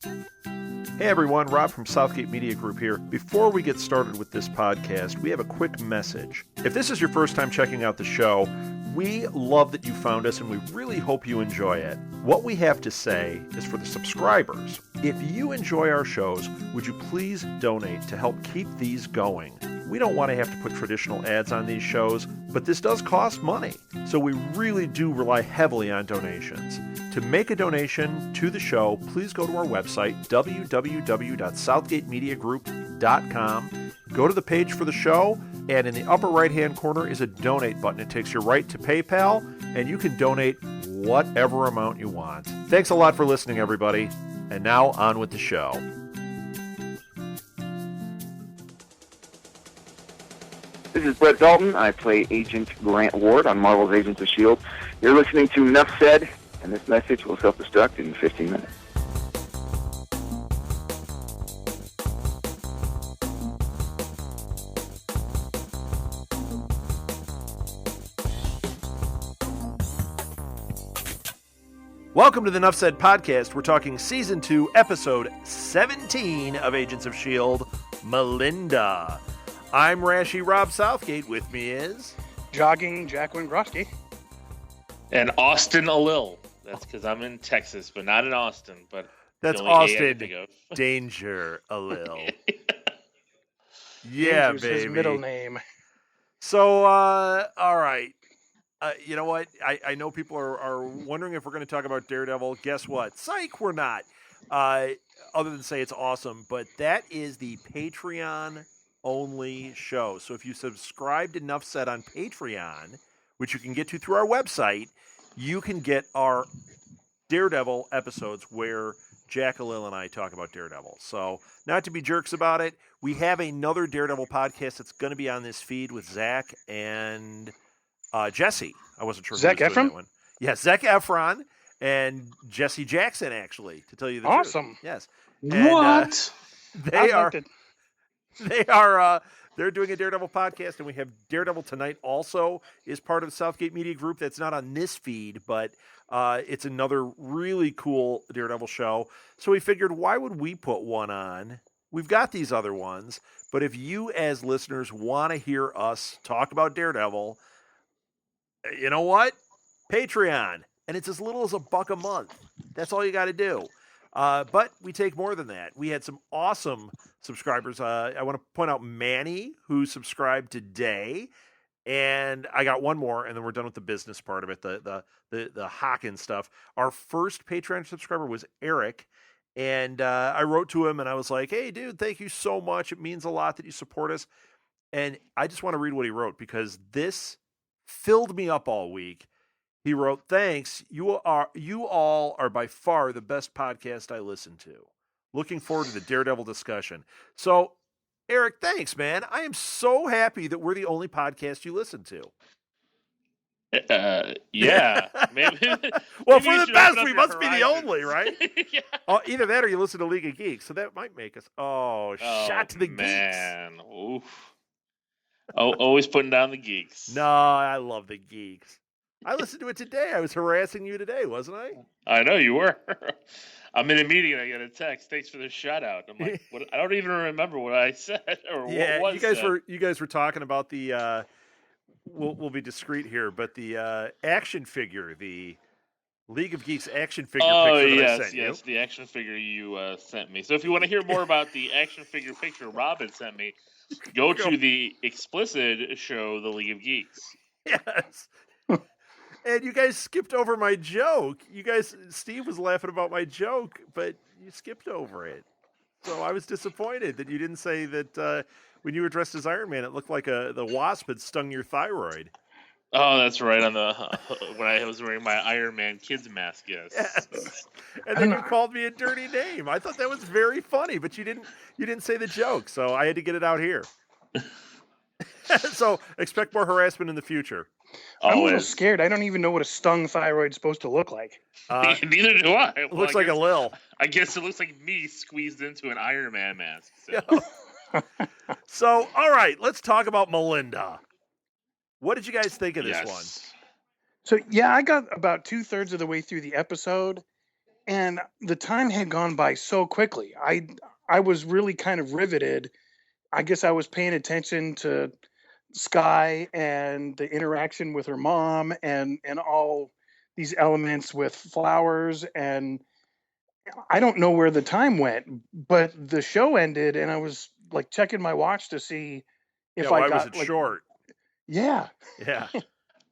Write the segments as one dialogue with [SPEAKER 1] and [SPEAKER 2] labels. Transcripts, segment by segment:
[SPEAKER 1] Hey everyone, Rob from Southgate Media Group here. Before we get started with this podcast, we have a quick message. If this is your first time checking out the show, we love that you found us and we really hope you enjoy it. What we have to say is for the subscribers. If you enjoy our shows, would you please donate to help keep these going? We don't want to have to put traditional ads on these shows, but this does cost money. So we really do rely heavily on donations. To make a donation to the show, please go to our website, www.southgatemediagroup.com. Go to the page for the show, and in the upper right-hand corner is a donate button. It takes you right to PayPal, and you can donate whatever amount you want. Thanks a lot for listening, everybody. And now on with the show.
[SPEAKER 2] This is Brett Dalton. I play Agent Grant Ward on Marvel's Agents of S.h.i.e.L.D. You're listening to Enough Said, and this message will self-destruct in 15 minutes.
[SPEAKER 1] Welcome to the Enough Said podcast. We're talking Season 2, Episode 17 of Agents of S.h.i.e.L.D., Melinda. I'm Rashy Rob Southgate. With me is...
[SPEAKER 3] Jogging Jacqueline Grosky.
[SPEAKER 4] And Austin Alil. That's because I'm in Texas, but not in Austin. But
[SPEAKER 1] that's Austin Danger Alil. Yeah,
[SPEAKER 3] Danger's
[SPEAKER 1] baby.
[SPEAKER 3] His middle name.
[SPEAKER 1] So, all right. You know what? I know people are wondering if we're going to talk about Daredevil. Guess what? Psych, we're not. Other than say it's awesome. But that is the Patreon-only show. So if you subscribe to Enough Said on Patreon, which you can get to through our website, you can get our Daredevil episodes where Jack Alil and I talk about Daredevil. So not to be jerks about it, we have another Daredevil podcast that's going to be on this feed with Zach and... Jesse. I wasn't sure.
[SPEAKER 3] Zac Efron?
[SPEAKER 1] That one. Yeah, Zac Efron and Jesse Jackson, actually, to tell you the truth.
[SPEAKER 3] Awesome.
[SPEAKER 1] Yes.
[SPEAKER 3] And,
[SPEAKER 1] what? They're doing a Daredevil podcast, and we have Daredevil Tonight also is part of the Southgate Media Group. That's not on this feed, but it's another really cool Daredevil show. So we figured, why would we put one on? We've got these other ones, but if you as listeners want to hear us talk about Daredevil, you know what? Patreon. And it's as little as $1 a month. That's all you got to do. But we take more than that. We had some awesome subscribers. I want to point out Manny, who subscribed today. And I got one more, and then we're done with the business part of it, the Hawkins stuff. Our first Patreon subscriber was Eric. And I wrote to him, and I was like, hey, dude, thank you so much. It means a lot that you support us. And I just want to read what he wrote, because this filled me up all week. He wrote, thanks. You all are by far the best podcast I listen to. Looking forward to the Daredevil discussion. So, Eric, thanks, man. I am so happy that we're the only podcast you listen to.
[SPEAKER 4] Yeah. Maybe.
[SPEAKER 1] Well,
[SPEAKER 4] maybe
[SPEAKER 1] for the best, we must be the only, right?
[SPEAKER 4] Yeah.
[SPEAKER 1] Either that or you listen to League of Geeks. So that might make us, shot to the geeks.
[SPEAKER 4] Man. Oof. Always putting down the geeks.
[SPEAKER 1] No, I love the geeks. I listened to it today. I was harassing you today, wasn't I?
[SPEAKER 4] I know you were. I'm in a meeting and I get a text. Thanks for the shout out. I'm like, what? I don't even remember what I said or what was said.
[SPEAKER 1] You guys were talking about the. We'll be discreet here, but the action figure, the League of Geeks action figure picture that I sent you.
[SPEAKER 4] The action figure you sent me. So if you want to hear more about the action figure picture Robin sent me, go to the explicit show, The League of Geeks.
[SPEAKER 1] Yes. And you guys skipped over my joke. Steve was laughing about my joke, but you skipped over it. So I was disappointed that you didn't say that when you were dressed as Iron Man, it looked like the wasp had stung your thyroid.
[SPEAKER 4] Oh, that's right. On the when I was wearing my Iron Man kids mask, yes.
[SPEAKER 1] And then you called me a dirty name. I thought that was very funny, but you didn't say the joke, so I had to get it out here. So expect more harassment in the future.
[SPEAKER 3] I'm a little scared. I don't even know what a stung thyroid is supposed to look like.
[SPEAKER 4] Neither do I.
[SPEAKER 1] It looks like a lil.
[SPEAKER 4] I guess it looks like me squeezed into an Iron Man mask. So.
[SPEAKER 1] So, all right, let's talk about Melinda. What did you guys think of this one?
[SPEAKER 3] So, yeah, I got about 2/3 of the way through the episode, and the time had gone by so quickly. I was really kind of riveted. I guess I was paying attention to Sky and the interaction with her mom and all these elements with flowers, and I don't know where the time went, but the show ended and I was like checking my watch to see
[SPEAKER 1] Yeah,
[SPEAKER 3] if I
[SPEAKER 1] why was
[SPEAKER 3] got
[SPEAKER 1] it
[SPEAKER 3] like
[SPEAKER 1] short?
[SPEAKER 3] yeah.
[SPEAKER 1] Yeah.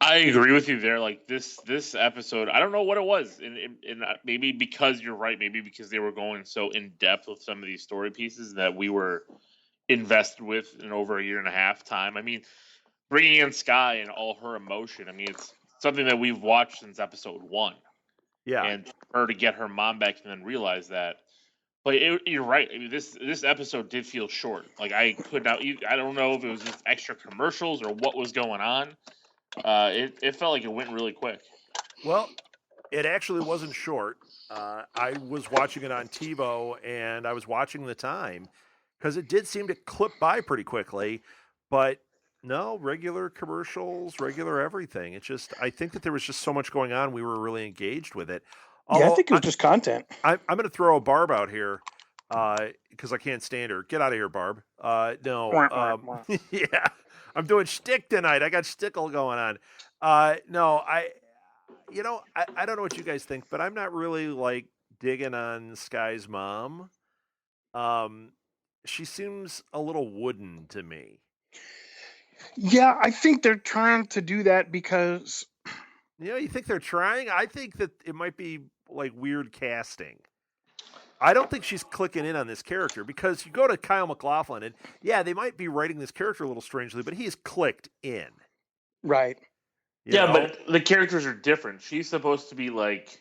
[SPEAKER 4] I agree with you there. Like this episode, I don't know what it was, and maybe because you're right, maybe because they were going so in depth with some of these story pieces that we were invested with in over a year and a half time. I mean, bringing in Sky and all her emotion. I mean, it's something that we've watched since episode 1,
[SPEAKER 1] Yeah.
[SPEAKER 4] and for her to get her mom back and then realize that. But you're right. I mean, this episode did feel short. Like I could not. I don't know if it was just extra commercials or what was going on. It felt like it went really quick.
[SPEAKER 1] Well, it actually wasn't short. I was watching it on TiVo, and I was watching the time because it did seem to clip by pretty quickly. But no, regular commercials, regular everything. It's just, I think that there was just so much going on. We were really engaged with it.
[SPEAKER 3] Yeah, I
[SPEAKER 1] Although
[SPEAKER 3] think it was just content.
[SPEAKER 1] I'm going to throw a Barb out here because I can't stand her. Get out of here, Barb. No. Yeah, I'm doing shtick tonight. I got shtickle going on. No, I don't know what you guys think, but I'm not really like digging on Sky's mom. Um, she seems a little wooden to me.
[SPEAKER 3] Yeah, I think they're trying to do that because
[SPEAKER 1] You think they're trying? I think that it might be like weird casting. I don't think she's clicking in on this character because you go to Kyle MacLachlan and yeah, they might be writing this character a little strangely, but he's clicked in.
[SPEAKER 3] right.
[SPEAKER 4] Yeah,
[SPEAKER 1] know?
[SPEAKER 4] but the characters are different. She's supposed to be like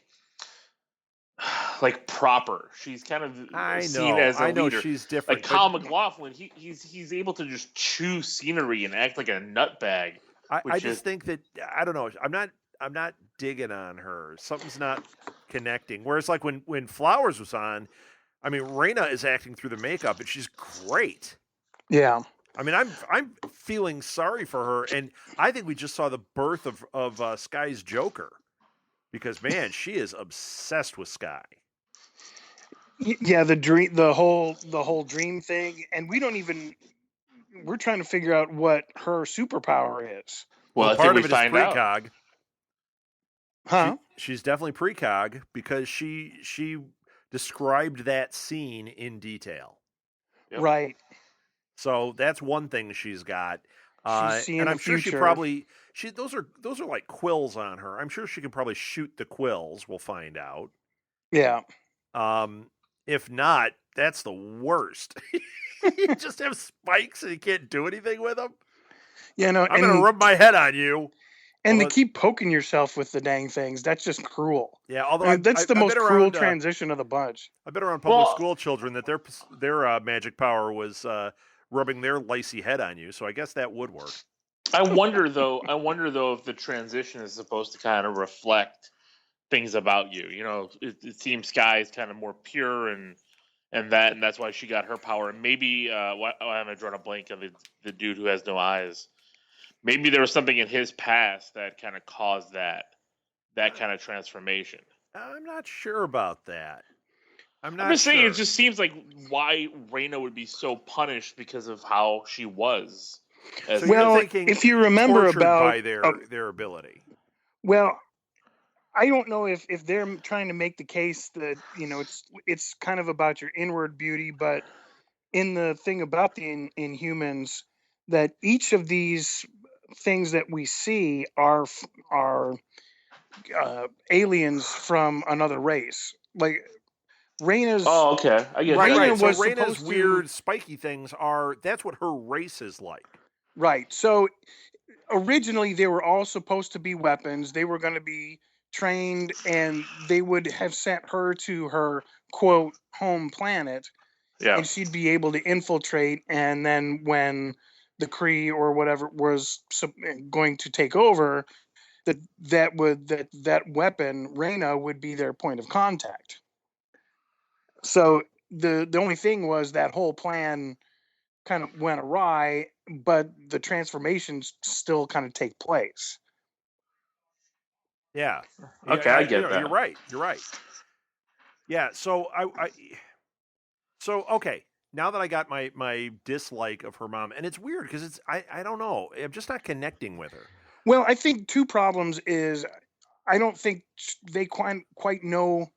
[SPEAKER 4] proper. She's kind of seen as a
[SPEAKER 1] I know
[SPEAKER 4] leader.
[SPEAKER 1] she's different.
[SPEAKER 4] Like Kyle MacLachlan, he's able to just chew scenery and act like a nutbag.
[SPEAKER 1] I just think that I don't know. I'm not digging on her. Something's not connecting. Whereas like when Flowers was on, I mean Raina is acting through the makeup and she's great.
[SPEAKER 3] Yeah.
[SPEAKER 1] I mean I'm feeling sorry for her, and I think we just saw the birth of Sky's Joker because man, she is obsessed with Sky.
[SPEAKER 3] Yeah, the whole dream thing, and we're trying to figure out what her superpower is.
[SPEAKER 4] Well, I
[SPEAKER 1] part
[SPEAKER 4] think we
[SPEAKER 1] of it is
[SPEAKER 4] find out.
[SPEAKER 1] precog.
[SPEAKER 3] Huh?
[SPEAKER 1] She's definitely precog because she described that scene in detail.
[SPEAKER 4] Yep.
[SPEAKER 3] Right.
[SPEAKER 1] So that's one thing she's got.
[SPEAKER 3] She's seeing
[SPEAKER 1] and I'm
[SPEAKER 3] the
[SPEAKER 1] sure
[SPEAKER 3] future.
[SPEAKER 1] those are like quills on her. I'm sure she can probably shoot the quills. We'll find out.
[SPEAKER 3] Yeah.
[SPEAKER 1] If not, that's the worst. You just have spikes and you can't do anything with them.
[SPEAKER 3] Yeah, no,
[SPEAKER 1] I'm gonna rub my head on you.
[SPEAKER 3] and to keep poking yourself with the dang things, that's just cruel.
[SPEAKER 1] Yeah, although
[SPEAKER 3] I mean, that's the
[SPEAKER 1] I've
[SPEAKER 3] most
[SPEAKER 1] been
[SPEAKER 3] cruel
[SPEAKER 1] around,
[SPEAKER 3] transition of the bunch.
[SPEAKER 1] I've been around public
[SPEAKER 4] Well-
[SPEAKER 1] school children that their magic power was rubbing their lacy head on you. So I guess that would work.
[SPEAKER 4] I wonder though if the transition is supposed to kind of reflect things about you. You know, it seems Sky is kind of more pure and that's why she got her power. And maybe I'm drawing a blank on the dude who has no eyes. Maybe there was something in his past that kind of caused that kind of transformation.
[SPEAKER 1] I'm not sure about that. I'm
[SPEAKER 4] just saying, it just seems like why Raina would be so punished because of how she was.
[SPEAKER 1] So
[SPEAKER 3] Well,
[SPEAKER 1] you're thinking
[SPEAKER 3] if you remember
[SPEAKER 1] tortured
[SPEAKER 3] about
[SPEAKER 1] by their ability.
[SPEAKER 3] well, I don't know if they're trying to make the case that it's kind of about your inward beauty, but in the thing about the Inhumans, that each of these things that we see are aliens from another race. Like Raina's.
[SPEAKER 4] Oh, okay. I get
[SPEAKER 1] Right,
[SPEAKER 4] that.
[SPEAKER 1] right. So
[SPEAKER 3] was
[SPEAKER 1] Raina's
[SPEAKER 3] supposed to-
[SPEAKER 1] weird spiky things that's what her race is like.
[SPEAKER 3] Right. So originally they were all supposed to be weapons. They were going to be trained, and they would have sent her to her quote home planet,
[SPEAKER 4] Yeah.
[SPEAKER 3] and she'd be able to infiltrate. And then when the Kree or whatever was going to take over, that weapon Raina would be their point of contact. So the only thing was that whole plan kind of went awry, but the transformations still kind of take place.
[SPEAKER 1] Yeah.
[SPEAKER 4] Okay, I get that.
[SPEAKER 1] You're right. You're right. Yeah. So so okay. Now that I got my dislike of her mom, and it's weird because I don't know. I'm just not connecting with her.
[SPEAKER 3] Well, I think two problems is I don't think they quite know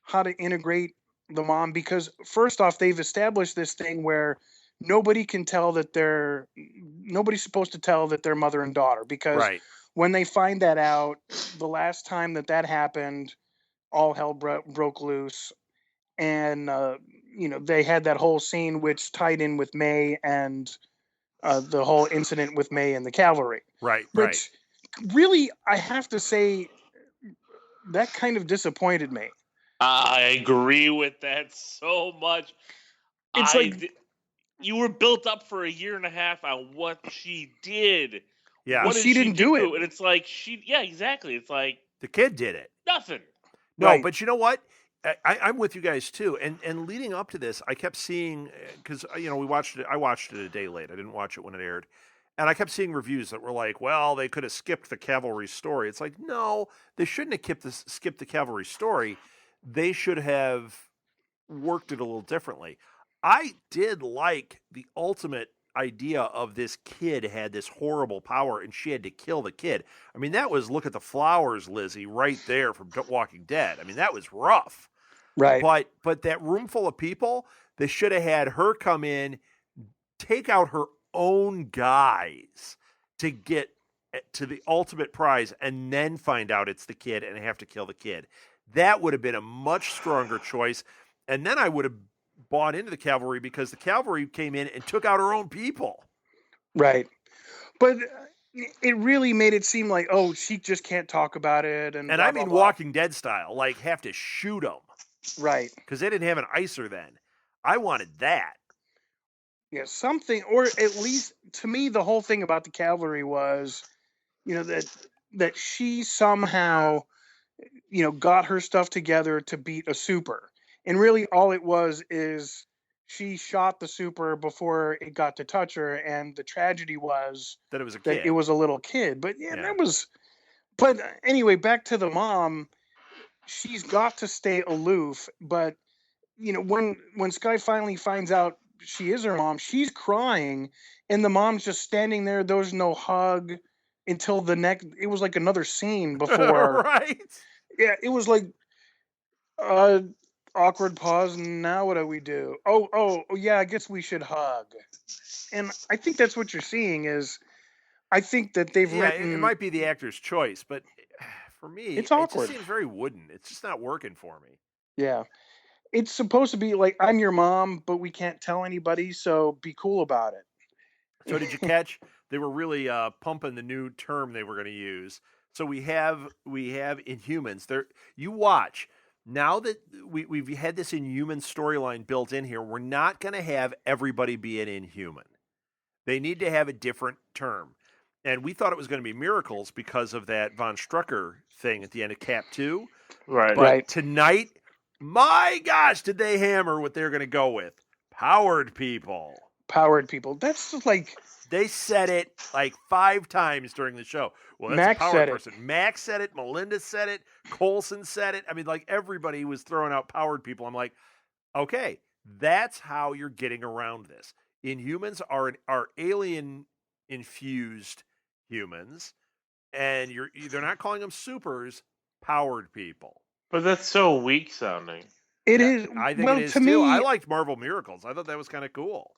[SPEAKER 3] how to integrate the mom, because first off, they've established this thing where nobody can tell that nobody's supposed to tell that they're mother and daughter, because
[SPEAKER 1] Right.
[SPEAKER 3] when they find that out, the last time that happened, all hell broke loose, and they had that whole scene which tied in with May and the whole incident with May and the cavalry,
[SPEAKER 1] Right. Right.
[SPEAKER 3] which really, I have to say, that kind of disappointed me.
[SPEAKER 4] I agree with that so much.
[SPEAKER 3] It's like,
[SPEAKER 4] You were built up for a year and a half on what she did.
[SPEAKER 1] Yeah.
[SPEAKER 4] What did
[SPEAKER 3] she didn't do it.
[SPEAKER 4] And it's like yeah, exactly. It's like
[SPEAKER 1] The kid did it.
[SPEAKER 4] nothing.
[SPEAKER 1] No,
[SPEAKER 3] Right.
[SPEAKER 1] but you know what? I'm with you guys too. And leading up to this, I kept seeing, because we watched it. I watched it a day late. I didn't watch it when it aired, and I kept seeing reviews that were like, "Well, they could have skipped the cavalry story." It's like, no, they shouldn't have skipped the cavalry story. They should have worked it a little differently. I did like the ultimate idea of this kid had this horrible power and she had to kill the kid. I mean, that was Look at the Flowers, Lizzie, right there from Walking Dead. I mean, that was rough.
[SPEAKER 3] Right.
[SPEAKER 1] But that room full of people, they should have had her come in, take out her own guys to get to the ultimate prize, and then find out it's the kid and have to kill the kid. That would have been a much stronger choice. And then I would have bought into the cavalry, because the cavalry came in and took out her own people.
[SPEAKER 3] Right. But it really made it seem like, oh, she just can't talk about it. And blah,
[SPEAKER 1] I
[SPEAKER 3] blah,
[SPEAKER 1] mean,
[SPEAKER 3] blah.
[SPEAKER 1] Walking Dead style, like have to shoot them.
[SPEAKER 3] Right.
[SPEAKER 1] Because they didn't have an icer then. I wanted that.
[SPEAKER 3] Yeah, something, or at least to me, the whole thing about the cavalry was, that she somehow, got her stuff together to beat a super. And really all it was is she shot the super before it got to touch her, and the tragedy was
[SPEAKER 1] That it was a
[SPEAKER 3] that
[SPEAKER 1] kid.
[SPEAKER 3] it was a little kid. But but anyway, back to the mom. She's got to stay aloof, but when Sky finally finds out she is her mom, she's crying, and the mom's just standing there. There's no hug until the next. It was like another scene before.
[SPEAKER 1] Right.
[SPEAKER 3] Yeah, it was like awkward pause. Now what do we do? Oh, yeah, I guess we should hug. And I think that's what you're seeing is, I think that they've written.
[SPEAKER 1] It might be the actor's choice, but for me,
[SPEAKER 3] It's awkward.
[SPEAKER 1] It just seems very wooden. It's just not working for me.
[SPEAKER 3] Yeah. It's supposed to be like, I'm your mom, but we can't tell anybody, so be cool about it.
[SPEAKER 1] So did you catch? They were really pumping the new term they were going to use. So we have Inhumans. There, you watch. Now that we've had this Inhuman storyline built in here, we're not going to have everybody be an Inhuman. They need to have a different term. And we thought it was going to be Miracles because of that Von Strucker thing at the end of Cap 2.
[SPEAKER 4] Right.
[SPEAKER 1] But tonight, my gosh, did they hammer what they're going to go with? Powered people.
[SPEAKER 3] Powered people. That's just like...
[SPEAKER 1] They said it like 5 times during the show. Well, that's
[SPEAKER 3] Max
[SPEAKER 1] a powered
[SPEAKER 3] said
[SPEAKER 1] person. Max said it. Melinda said it. Colson said it. I mean, like everybody was throwing out powered people. I'm like, okay, that's how you're getting around this. Inhumans are alien infused humans, and they're not calling them supers. Powered people.
[SPEAKER 4] But that's so weak sounding.
[SPEAKER 3] It is.
[SPEAKER 1] I think
[SPEAKER 3] well,
[SPEAKER 1] it is
[SPEAKER 3] to
[SPEAKER 1] too.
[SPEAKER 3] me,
[SPEAKER 1] I liked Marvel Miracles. I thought that was kind of cool.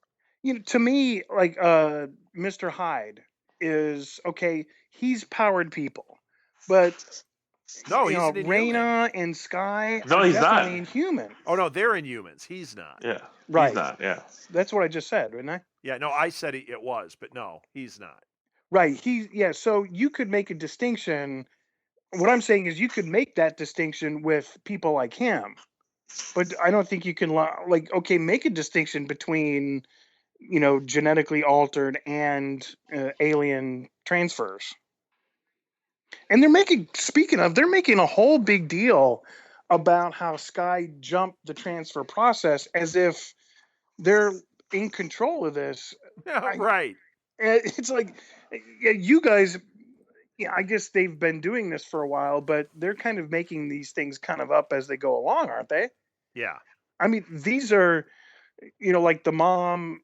[SPEAKER 3] To me, like Mr. Hyde is okay. He's powered people, but
[SPEAKER 1] no, he's an Inhuman.
[SPEAKER 3] Raina and Sky.
[SPEAKER 4] No, he's not
[SPEAKER 3] Inhuman.
[SPEAKER 1] Oh no, they're Inhumans. He's not.
[SPEAKER 4] Yeah,
[SPEAKER 3] right.
[SPEAKER 4] He's not. Yeah,
[SPEAKER 3] that's what I just said, didn't I?
[SPEAKER 1] Yeah, no, I said it was, but no, he's not.
[SPEAKER 3] Right. So you could make a distinction. What I'm saying is you could make that distinction with people like him, but I don't think you can make a distinction between genetically altered and alien transfers. And they're making a whole big deal about how Sky jumped the transfer process as if they're in control of this.
[SPEAKER 1] Yeah, right.
[SPEAKER 3] It's like, yeah, you guys, yeah, I guess they've been doing this for a while, but they're kind of making these things kind of up as they go along, aren't they?
[SPEAKER 1] Yeah.
[SPEAKER 3] I mean, these are, like the mom,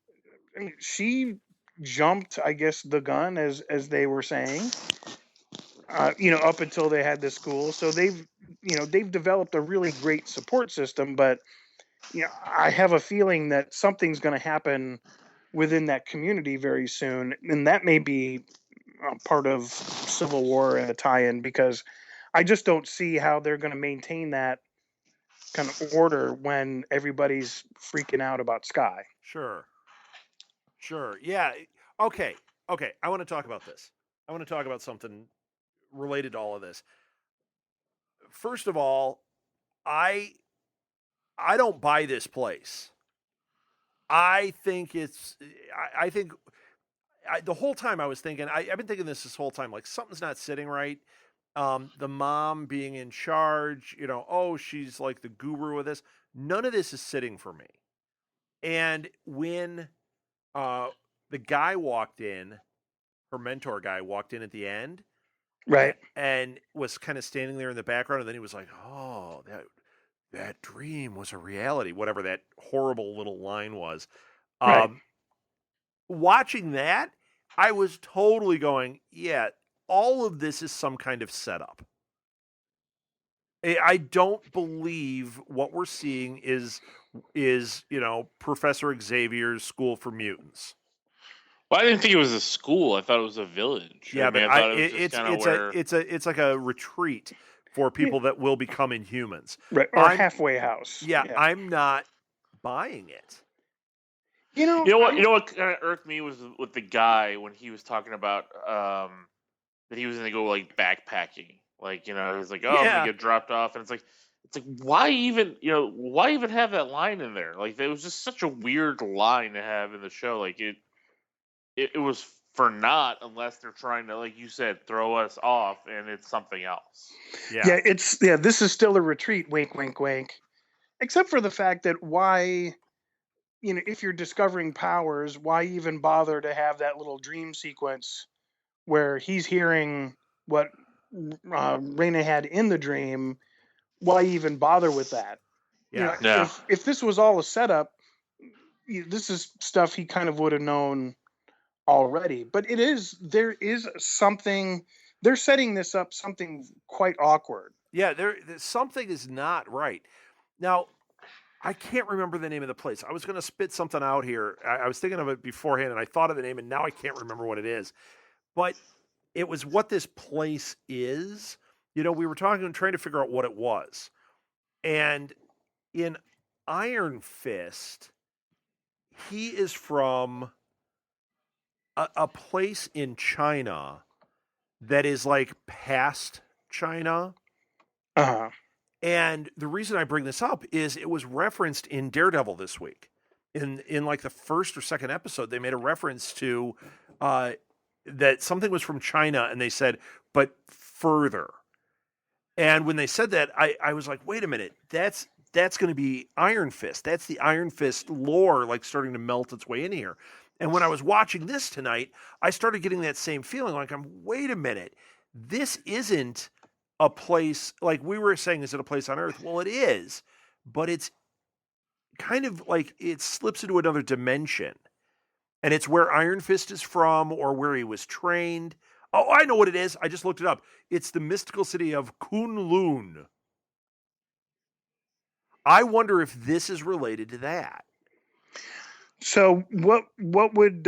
[SPEAKER 3] I mean, she jumped, I guess, the gun, as they were saying, up until they had this school. So they've developed a really great support system, but I have a feeling that something's going to happen within that community very soon, and that may be part of Civil War and a tie-in, because I just don't see how they're going to maintain that kind of order when everybody's freaking out about Sky.
[SPEAKER 1] Sure. Sure. Yeah. Okay. Okay. I want to talk about this. I want to talk about something related to all of this. First of all, I I don't buy this place. I think it's. I think the whole time I was thinking. I've been thinking this whole time. Like something's not sitting right. The mom being in charge. Oh, she's like the guru of this. None of this is sitting for me. And when uh, the guy walked in, her mentor guy walked in at the end,
[SPEAKER 3] Right.
[SPEAKER 1] and was kind of standing there in the background, and then he was like, "Oh, that dream was a reality," whatever that horrible little line was.
[SPEAKER 3] Right.
[SPEAKER 1] Watching that, I was totally going, "Yeah, all of this is some kind of setup." I don't believe what we're seeing is Professor Xavier's School for Mutants.
[SPEAKER 4] Well, I didn't think it was a school. I thought it was a village.
[SPEAKER 1] Yeah,
[SPEAKER 4] I mean,
[SPEAKER 1] but
[SPEAKER 4] I thought it was just kind of where.
[SPEAKER 1] it's like a retreat for people that will become Inhumans.
[SPEAKER 3] Right. Or a halfway house.
[SPEAKER 1] Yeah, I'm not buying it.
[SPEAKER 4] You know what kind of irked me was with the guy when he was talking about that he was going to go like backpacking. Like, he was like, "Oh, I'm gonna get dropped off," and it's like why even have that line in there? Like, it was just such a weird line to have in the show. Like, it was for naught, unless they're trying to, like you said, throw us off, and it's something else.
[SPEAKER 1] Yeah.
[SPEAKER 3] This is still a retreat. Wink, wink, wink. Except for the fact that why, if you're discovering powers, why even bother to have that little dream sequence where he's hearing what Raina had in the dream? Why even bother with that?
[SPEAKER 1] Yeah.
[SPEAKER 3] If this was all a setup, this is stuff he kind of would have known already. But there is something, they're setting this up something quite awkward.
[SPEAKER 1] Yeah, something is not right. Now, I can't remember the name of the place. I was going to spit something out here. I was thinking of it beforehand, and I thought of the name, and now I can't remember what it is. But it was what this place is. We were trying to figure out what it was. And in Iron Fist, he is from a place in China that is like past China.
[SPEAKER 3] Uh-huh.
[SPEAKER 1] And the reason I bring this up is it was referenced in Daredevil this week. In like the first or second episode, they made a reference to that something was from China, and they said, but further. And when they said that, I was like, wait a minute, that's going to be Iron Fist. That's the Iron Fist lore, like, starting to melt its way in here. And when I was watching this tonight, I started getting that same feeling, like, wait a minute, this isn't a place, like we were saying, is it a place on Earth? Well, it is, but it's kind of like it slips into another dimension. And it's where Iron Fist is from, or where he was trained. Oh, I know what it is. I just looked it up. It's the mystical city of Kunlun. I wonder if this is related to that.
[SPEAKER 3] So what would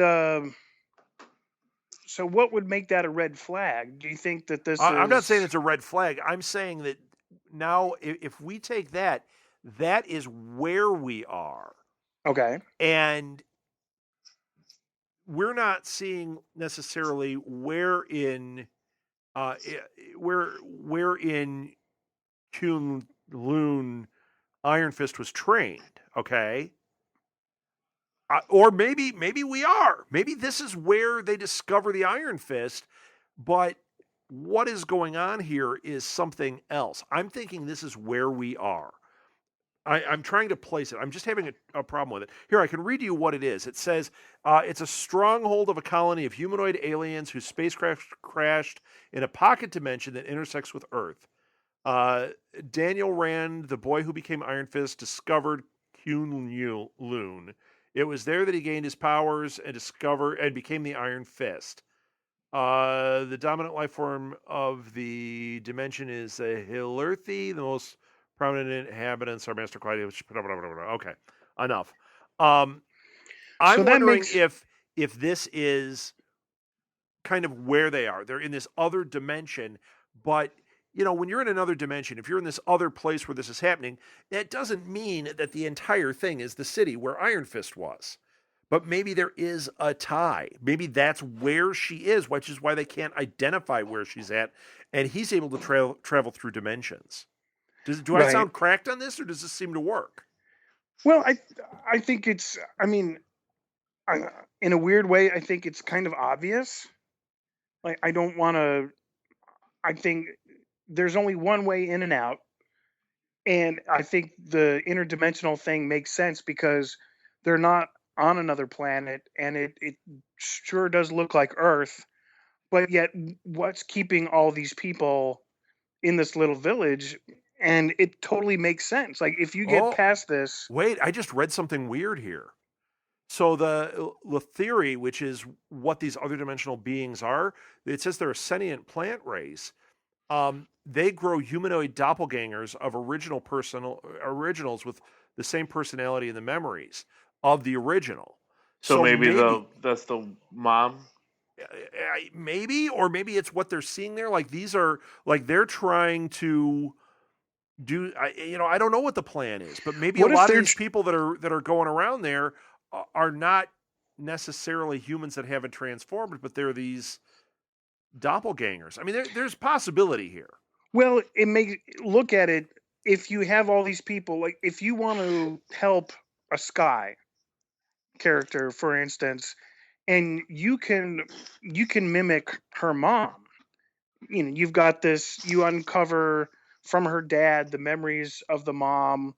[SPEAKER 3] make that a red flag? Do you think that this
[SPEAKER 1] I'm not saying it's a red flag. I'm saying that now, if we take that, that is where we are.
[SPEAKER 3] Okay.
[SPEAKER 1] And we're not seeing necessarily where in Kunlun Iron Fist was trained. Okay. Or maybe we are. Maybe this is where they discover the Iron Fist, but what is going on here is something else. I'm thinking this is where we are. I'm trying to place it. I'm just having a problem with it. Here, I can read you what it is. It says, it's a stronghold of a colony of humanoid aliens whose spacecraft crashed in a pocket dimension that intersects with Earth. Uh, Daniel Rand, the boy who became Iron Fist, discovered Kunlun. It was there that he gained his powers and became the Iron Fist. The dominant life form of the dimension is a Hilirthi. The most prominent inhabitants are Master Clyde. Okay, enough. I'm
[SPEAKER 3] So that
[SPEAKER 1] wondering
[SPEAKER 3] makes
[SPEAKER 1] if this is kind of where they are. They're in this other dimension, but when you're in another dimension, if you're in this other place where this is happening, that doesn't mean that the entire thing is the city where Iron Fist was. But maybe there is a tie. Maybe that's where she is, which is why they can't identify where she's at, and he's able to travel through dimensions. Do I
[SPEAKER 3] right.
[SPEAKER 1] sound cracked on this, or does this seem to work?
[SPEAKER 3] Well, I think it's. I mean, in a weird way, I think it's kind of obvious. Like, I don't want to. I think there's only one way in and out, and I think the interdimensional thing makes sense because they're not on another planet, and it sure does look like Earth, but yet what's keeping all these people in this little village? And it totally makes sense. Like, if you get
[SPEAKER 1] Oh,
[SPEAKER 3] past this,
[SPEAKER 1] wait, I just read something weird here. So the theory, which is what these other dimensional beings are, it says they're a sentient plant race. They grow humanoid doppelgangers of originals with the same personality and the memories of the original.
[SPEAKER 4] So maybe that's the mom.
[SPEAKER 1] Maybe, or maybe it's what they're seeing there. Like, these are like they're trying to do. I don't know what the plan is, but maybe a
[SPEAKER 3] what if
[SPEAKER 1] lot of
[SPEAKER 3] they're
[SPEAKER 1] these people that are going around there are not necessarily humans that haven't transformed, but they're these doppelgangers. I mean, there's possibility here.
[SPEAKER 3] well, it makes look at it. If you have all these people, like if you want to help a Sky character, for instance, and you can mimic her mom. You've got this. You uncover from her dad the memories of the mom,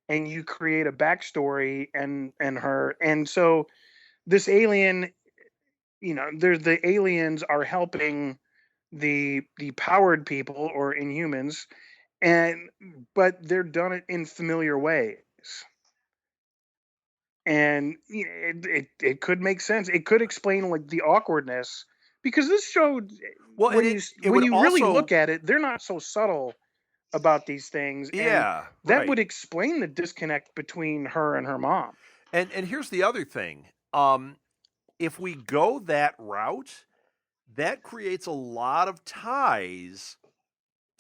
[SPEAKER 3] and you create a backstory and her. And so this alien, there's the aliens are helping the powered people or Inhumans, but they're done it in familiar ways. And it could make sense. It could explain like the awkwardness because this show,
[SPEAKER 1] Well,
[SPEAKER 3] when
[SPEAKER 1] and it
[SPEAKER 3] when
[SPEAKER 1] would
[SPEAKER 3] you really
[SPEAKER 1] also,
[SPEAKER 3] look at it, they're not so subtle about these things, and
[SPEAKER 1] yeah,
[SPEAKER 3] that would
[SPEAKER 1] right.
[SPEAKER 3] explain the disconnect between her and her mom.
[SPEAKER 1] And here's the other thing. If we go that route, that creates a lot of ties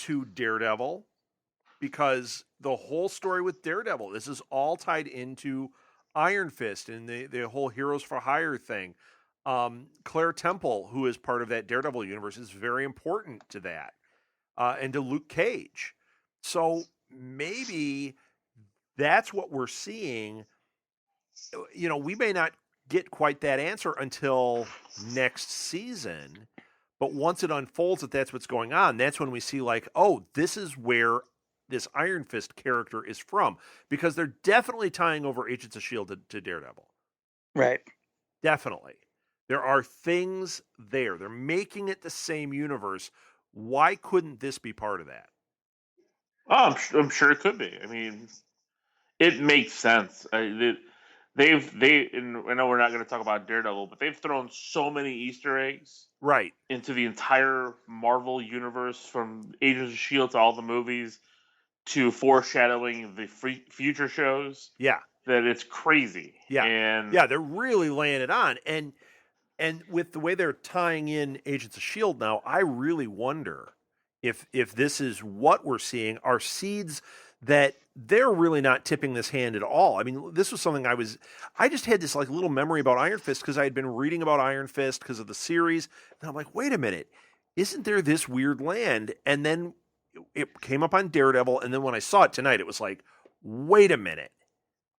[SPEAKER 1] to Daredevil, because the whole story with Daredevil, this is all tied into Iron Fist and the whole Heroes for Hire thing. Claire Temple, who is part of that Daredevil universe, is very important to that, and to Luke Cage. So maybe that's what we're seeing. We may not get quite that answer until next season, but once it unfolds that that's what's going on, that's when we see, like, oh, this is where this Iron Fist character is from, because they're definitely tying over Agents of S.H.I.E.L.D. to Daredevil.
[SPEAKER 3] Right.
[SPEAKER 1] Definitely. There are things there. They're making it the same universe. Why couldn't this be part of that?
[SPEAKER 4] Oh, I'm sure it could be. I mean, it makes sense. And I know we're not going to talk about Daredevil, but they've thrown so many Easter eggs
[SPEAKER 1] Right.
[SPEAKER 4] into the entire Marvel universe, from Agents of S.H.I.E.L.D. to all the movies to foreshadowing the future shows.
[SPEAKER 1] Yeah.
[SPEAKER 4] That it's crazy.
[SPEAKER 1] Yeah.
[SPEAKER 4] And
[SPEAKER 1] yeah, they're really laying it on. And with the way they're tying in Agents of S.H.I.E.L.D. now, I really wonder if this is what we're seeing are seeds that they're really not tipping this hand at all. I mean, this was something I just had this like little memory about Iron Fist because I had been reading about Iron Fist because of the series. And I'm like, wait a minute, isn't there this weird land? And then it came up on Daredevil. And then when I saw it tonight, it was like, wait a minute.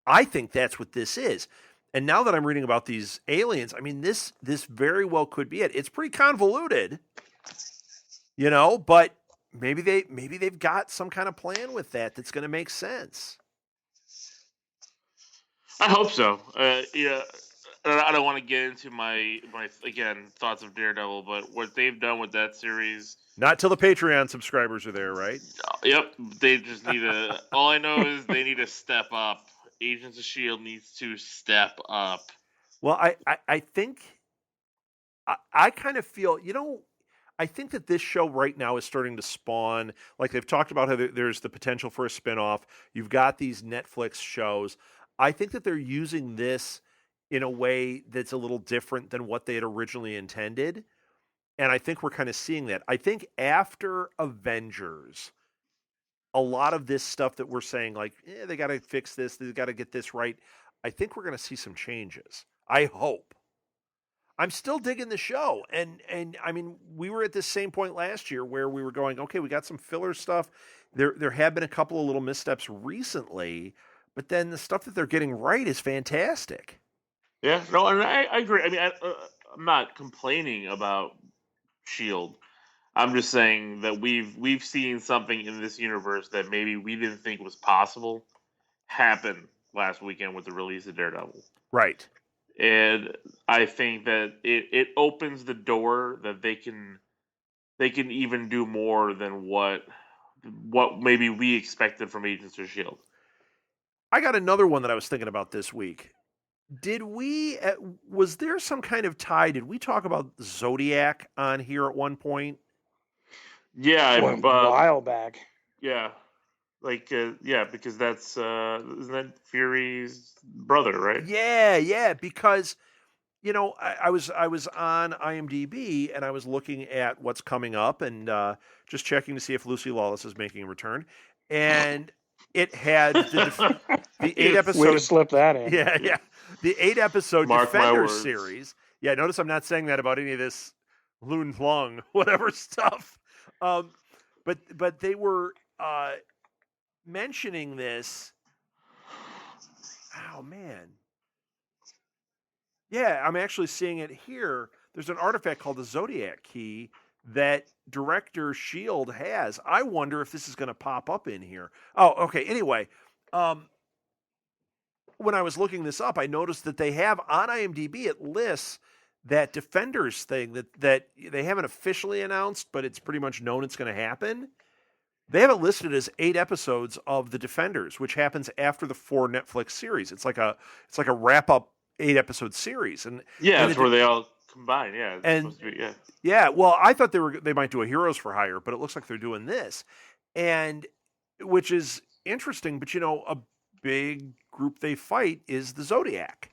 [SPEAKER 1] I think that's what this is. And now that I'm reading about these aliens, I mean, this very well could be it. It's pretty convoluted, but maybe they've got some kind of plan with that's going to make sense.
[SPEAKER 4] I hope so. Yeah, I don't want to get into my again thoughts of Daredevil, but what they've done with that series.
[SPEAKER 1] Not till the Patreon subscribers are there, right?
[SPEAKER 4] Yep, they just need to. All I know is they need to step up. Agents of Shield needs to step up.
[SPEAKER 1] Well, I think I kind of feel, I think that this show right now is starting to spawn, like they've talked about how there's the potential for a spinoff. You've got these Netflix shows. I think that they're using this in a way that's a little different than what they had originally intended. And I think we're kind of seeing that. I think after Avengers, a lot of this stuff that we're saying, like, they got to fix this, they got to get this right. I think we're going to see some changes. I hope. I'm still digging the show, and I mean, we were at this same point last year where we were going, okay, we got some filler stuff. There have been a couple of little missteps recently, but then the stuff that they're getting right is fantastic.
[SPEAKER 4] Yeah, no, and I agree. I mean, I'm not complaining about Shield. I'm just saying that we've seen something in this universe that maybe we didn't think was possible happen last weekend with the release of Daredevil.
[SPEAKER 1] Right.
[SPEAKER 4] And I think that it opens the door that they can even do more than what maybe we expected from Agents of Shield.
[SPEAKER 1] I got another one that I was thinking about this week. Was there some kind of tie? Did we talk about Zodiac on here at one point?
[SPEAKER 4] Yeah,
[SPEAKER 3] a while back.
[SPEAKER 4] Yeah, because that's isn't that Fury's brother, right?
[SPEAKER 1] Yeah, because I was on IMDb and I was looking at what's coming up and just checking to see if Lucy Lawless is making a return, and it had the 8 episode.
[SPEAKER 3] Way to slip that in.
[SPEAKER 1] Yeah, the 8 episode
[SPEAKER 4] Mark
[SPEAKER 1] Defenders series. Yeah, notice I'm not saying that about any of this Lun Plung whatever stuff. But they were mentioning this. Oh man. Yeah, I'm actually seeing it here. There's an artifact called the Zodiac Key that Director Shield has. I wonder if this is going to pop up in here. Oh, okay. Anyway, when I was looking this up, I noticed that they have on IMDb, it lists that Defenders thing that they haven't officially announced, but it's pretty much known it's going to happen. They have it listed as 8 episodes of The Defenders, which happens after the 4 Netflix series. It's like a wrap up 8 episode series, and
[SPEAKER 4] that's where they all combine. Yeah,
[SPEAKER 1] and yeah. Well, I thought they might do a Heroes for Hire, but it looks like they're doing this, and which is interesting. But a big group they fight is the Zodiac,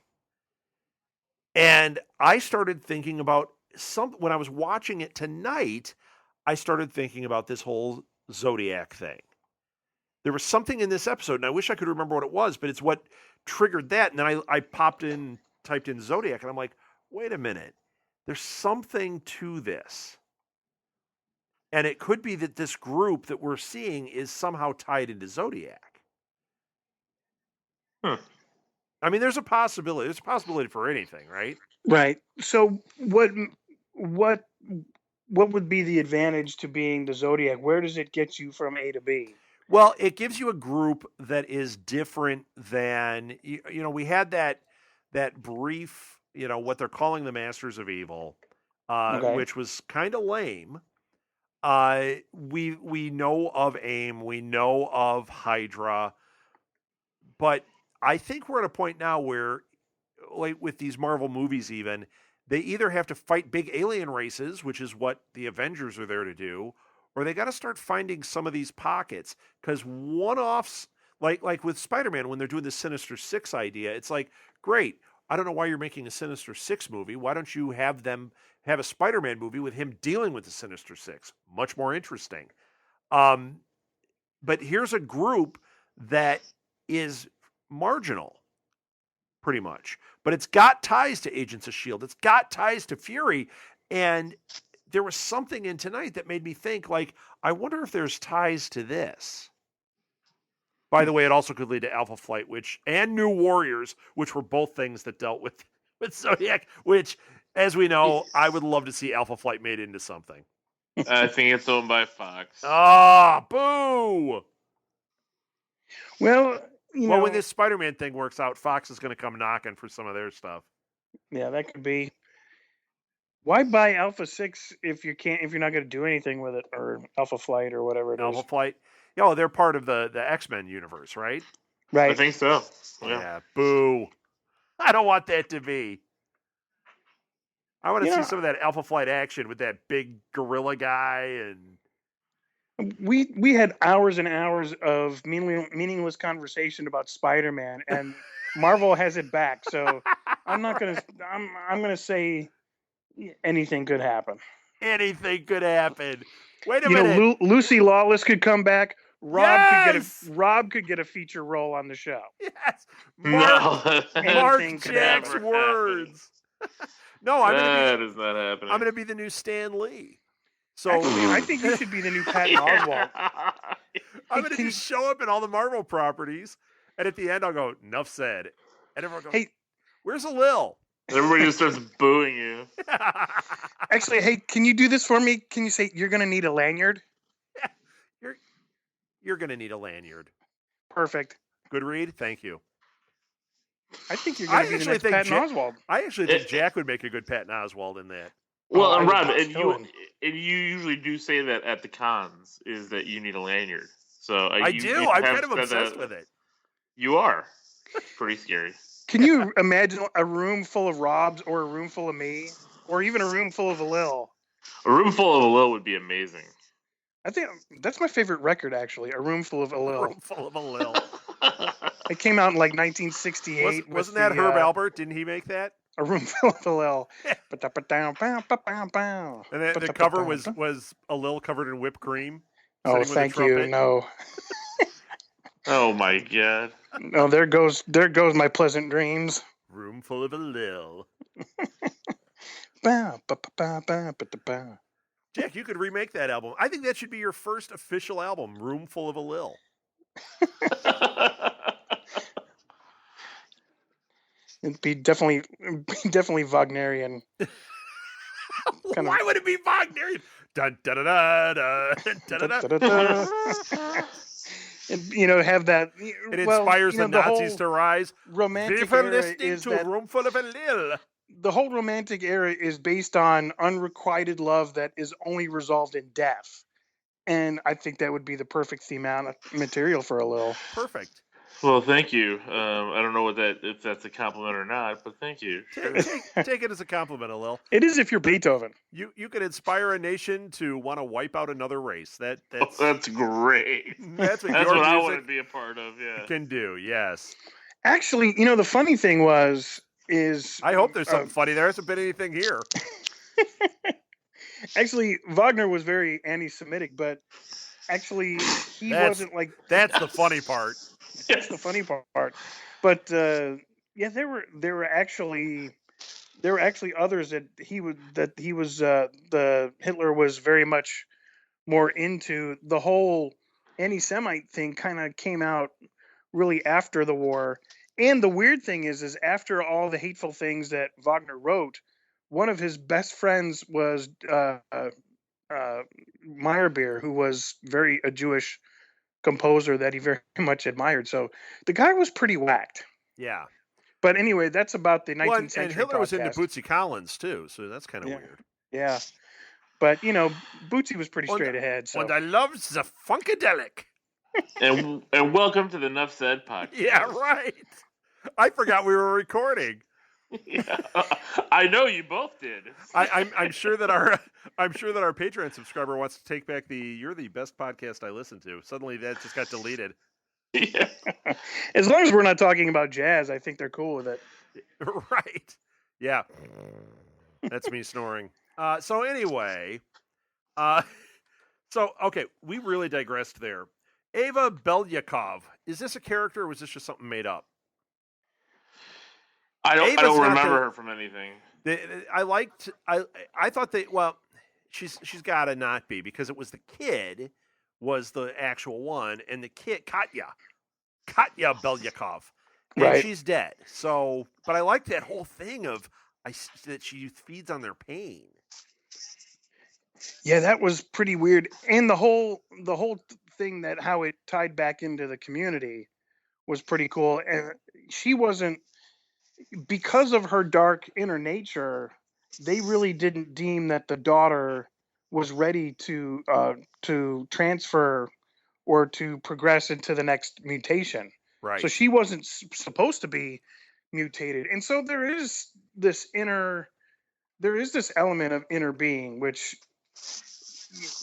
[SPEAKER 1] and I started thinking about when I was watching it tonight. I started thinking about this whole Zodiac thing. There was something in this episode, and I wish I could remember what it was, but it's what triggered that. And then I typed in Zodiac, and I'm like, wait a minute. There's something to this. And it could be that this group that we're seeing is somehow tied into Zodiac. I mean, there's a possibility. There's a possibility for anything, right?
[SPEAKER 3] Right. So what would be the advantage to being the Zodiac? Where does it get you from A to B?
[SPEAKER 1] Well, it gives you a group that is different than we had that brief, what they're calling the Masters of Evil, which was kind of lame. We know of AIM, we know of Hydra, but I think we're at a point now where, like with these Marvel movies, even they either have to fight big alien races, which is what the Avengers are there to do, or they got to start finding some of these pockets, because one-offs, like with Spider-Man, when they're doing the Sinister Six idea, it's like, great, I don't know why you're making a Sinister Six movie. Why don't you have them have a Spider-Man movie with him dealing with the Sinister Six? Much more interesting. But here's a group that is marginal, pretty much. But it's got ties to Agents of S.H.I.E.L.D. It's got ties to Fury, and there was something in tonight that made me think, like, I wonder if there's ties to this. By the way, it also could lead to Alpha Flight, and New Warriors, which were both things that dealt with Zodiac, which, as we know, I would love to see Alpha Flight made into something.
[SPEAKER 4] I think it's owned by Fox.
[SPEAKER 1] Ah, boo!
[SPEAKER 3] Well,
[SPEAKER 1] when this Spider-Man thing works out, Fox is going to come knocking for some of their stuff.
[SPEAKER 3] Yeah, that could be. Why buy Alpha 6 if you're not going to do anything with it, or Alpha Flight or whatever it is?
[SPEAKER 1] Alpha Flight. Oh, they're part of the X-Men universe, right?
[SPEAKER 4] I
[SPEAKER 3] Right.
[SPEAKER 4] think so.
[SPEAKER 1] Yeah. Boo. I don't want that to be. I want to see some of that Alpha Flight action with that big gorilla guy and
[SPEAKER 3] we had hours and hours of meaningless conversation about Spider-Man, and Marvel has it back. So I'm gonna say anything could happen.
[SPEAKER 1] anything could happen. Wait a minute.
[SPEAKER 3] Lucy Lawless could come back.
[SPEAKER 1] Yes!
[SPEAKER 3] Rob could get a feature role on the show.
[SPEAKER 1] Yes.
[SPEAKER 4] No.
[SPEAKER 1] Mark
[SPEAKER 3] Anything could
[SPEAKER 1] Jack's
[SPEAKER 4] happen.
[SPEAKER 1] words. No, I'm
[SPEAKER 4] That is not happening.
[SPEAKER 1] I'm gonna be the new Stan Lee. So
[SPEAKER 3] Actually, I think you should be the new Patton Oswalt.
[SPEAKER 1] I'm gonna just show up in all the Marvel properties, and at the end I'll go, "Enough said," and everyone goes,
[SPEAKER 3] Hey,
[SPEAKER 1] "Where's the Lil?"
[SPEAKER 4] Everybody just starts booing you.
[SPEAKER 3] Actually, hey, can you do this for me? Can you say you're gonna need a lanyard?
[SPEAKER 1] You're gonna need a lanyard.
[SPEAKER 3] Perfect.
[SPEAKER 1] Good read. Thank you.
[SPEAKER 3] I think you're gonna be the next Patton Oswalt.
[SPEAKER 1] I actually think Jack would make a good Patton Oswalt in that.
[SPEAKER 4] Well,
[SPEAKER 3] I
[SPEAKER 4] and
[SPEAKER 3] would
[SPEAKER 4] Rob,
[SPEAKER 3] kill him.
[SPEAKER 4] and you usually do say that at the cons is that you need a lanyard. So
[SPEAKER 1] I do. I'm kind of obsessed with it.
[SPEAKER 4] You are. Pretty scary.
[SPEAKER 3] Can you imagine a room full of Robs, or a room full of me, or even a room full of Alil?
[SPEAKER 4] A room full of Lil would be amazing.
[SPEAKER 3] I think that's my favorite record, actually. A room full of Alil.
[SPEAKER 1] Room full of a Lil.
[SPEAKER 3] It came out in like 1968.
[SPEAKER 1] Wasn't that Herb Albert? Didn't he make that?
[SPEAKER 3] A room full of Alil.
[SPEAKER 1] And the cover was a Lil covered in whipped cream.
[SPEAKER 3] Oh,
[SPEAKER 1] sitting with a
[SPEAKER 3] thank you.
[SPEAKER 1] trumpet.
[SPEAKER 3] No,
[SPEAKER 4] Oh my god.
[SPEAKER 3] no. There goes my pleasant dreams.
[SPEAKER 1] Room full of a Lil. Jack, you could remake that album. I think that should be your first official album, Room Full of a Lil.
[SPEAKER 3] It'd be definitely Wagnerian.
[SPEAKER 1] Why would it be Wagnerian? Dun, da, da, da, da, da, da, da.
[SPEAKER 3] And, have that.
[SPEAKER 1] It inspires the Nazis to rise.
[SPEAKER 3] Romantic
[SPEAKER 1] We're
[SPEAKER 3] era
[SPEAKER 1] listening
[SPEAKER 3] is
[SPEAKER 1] to
[SPEAKER 3] that
[SPEAKER 1] Room Full of a Lil.
[SPEAKER 3] the whole romantic era is based on unrequited love that is only resolved in death, and I think that would be the perfect theme material for a Lil.
[SPEAKER 1] Perfect.
[SPEAKER 4] Well, thank you. I don't know if that's a compliment or not, but thank you.
[SPEAKER 1] Take it as a compliment, Lil.
[SPEAKER 3] It is if you're Beethoven.
[SPEAKER 1] You could inspire a nation to want to wipe out another race. That's
[SPEAKER 4] great.
[SPEAKER 1] That's what
[SPEAKER 4] That's
[SPEAKER 1] your
[SPEAKER 4] what I
[SPEAKER 1] music
[SPEAKER 4] want to be a part of. Yeah.
[SPEAKER 1] can do. Yes.
[SPEAKER 3] Actually, the funny thing is
[SPEAKER 1] I hope there's something funny. There hasn't been anything here.
[SPEAKER 3] Actually, Wagner was very anti-Semitic, but actually wasn't like.
[SPEAKER 1] That's the funny part.
[SPEAKER 3] That's the funny part. But yeah, there were actually others that the Hitler was very much more into. The whole anti-Semite thing kind of came out really after the war. And the weird thing is after all the hateful things that Wagner wrote, one of his best friends was Meyerbeer, who was a Jewish composer that he very much admired. So the guy was pretty whacked.
[SPEAKER 1] Yeah.
[SPEAKER 3] But anyway, that's about the 19th century.
[SPEAKER 1] And Hitler was into
[SPEAKER 3] podcast.
[SPEAKER 1] Bootsy Collins too, so that's kind of weird.
[SPEAKER 3] Yeah. But Bootsy was pretty straight ahead. So.
[SPEAKER 1] And I love the Funkadelic.
[SPEAKER 4] and welcome to the Nuff Said podcast.
[SPEAKER 1] Yeah, right. I forgot we were recording.
[SPEAKER 4] Yeah. I know you both did.
[SPEAKER 1] I'm sure that our Patreon subscriber wants to take back "You're the best podcast I listen to." Suddenly, that just got deleted.
[SPEAKER 4] Yeah.
[SPEAKER 3] As long as we're not talking about jazz, I think they're cool with it.
[SPEAKER 1] Right? Yeah. That's me snoring. So anyway, okay, we really digressed there. Ava Belyakov, is this a character or was this just something made up?
[SPEAKER 4] I don't remember her from anything.
[SPEAKER 1] I thought she's got to not be, because it was the kid was the actual one, and the kid Katya Belyakov, and
[SPEAKER 3] right.
[SPEAKER 1] She's dead. So, but I like that whole thing of that she feeds on their pain.
[SPEAKER 3] Yeah, that was pretty weird, and the whole thing that how it tied back into the community was pretty cool. And she wasn't. because of her dark inner nature, they really didn't deem that the daughter was ready to transfer or to progress into the next mutation. So
[SPEAKER 1] Right.
[SPEAKER 3] she wasn't supposed to be mutated, and so this inner there is this element of inner being, which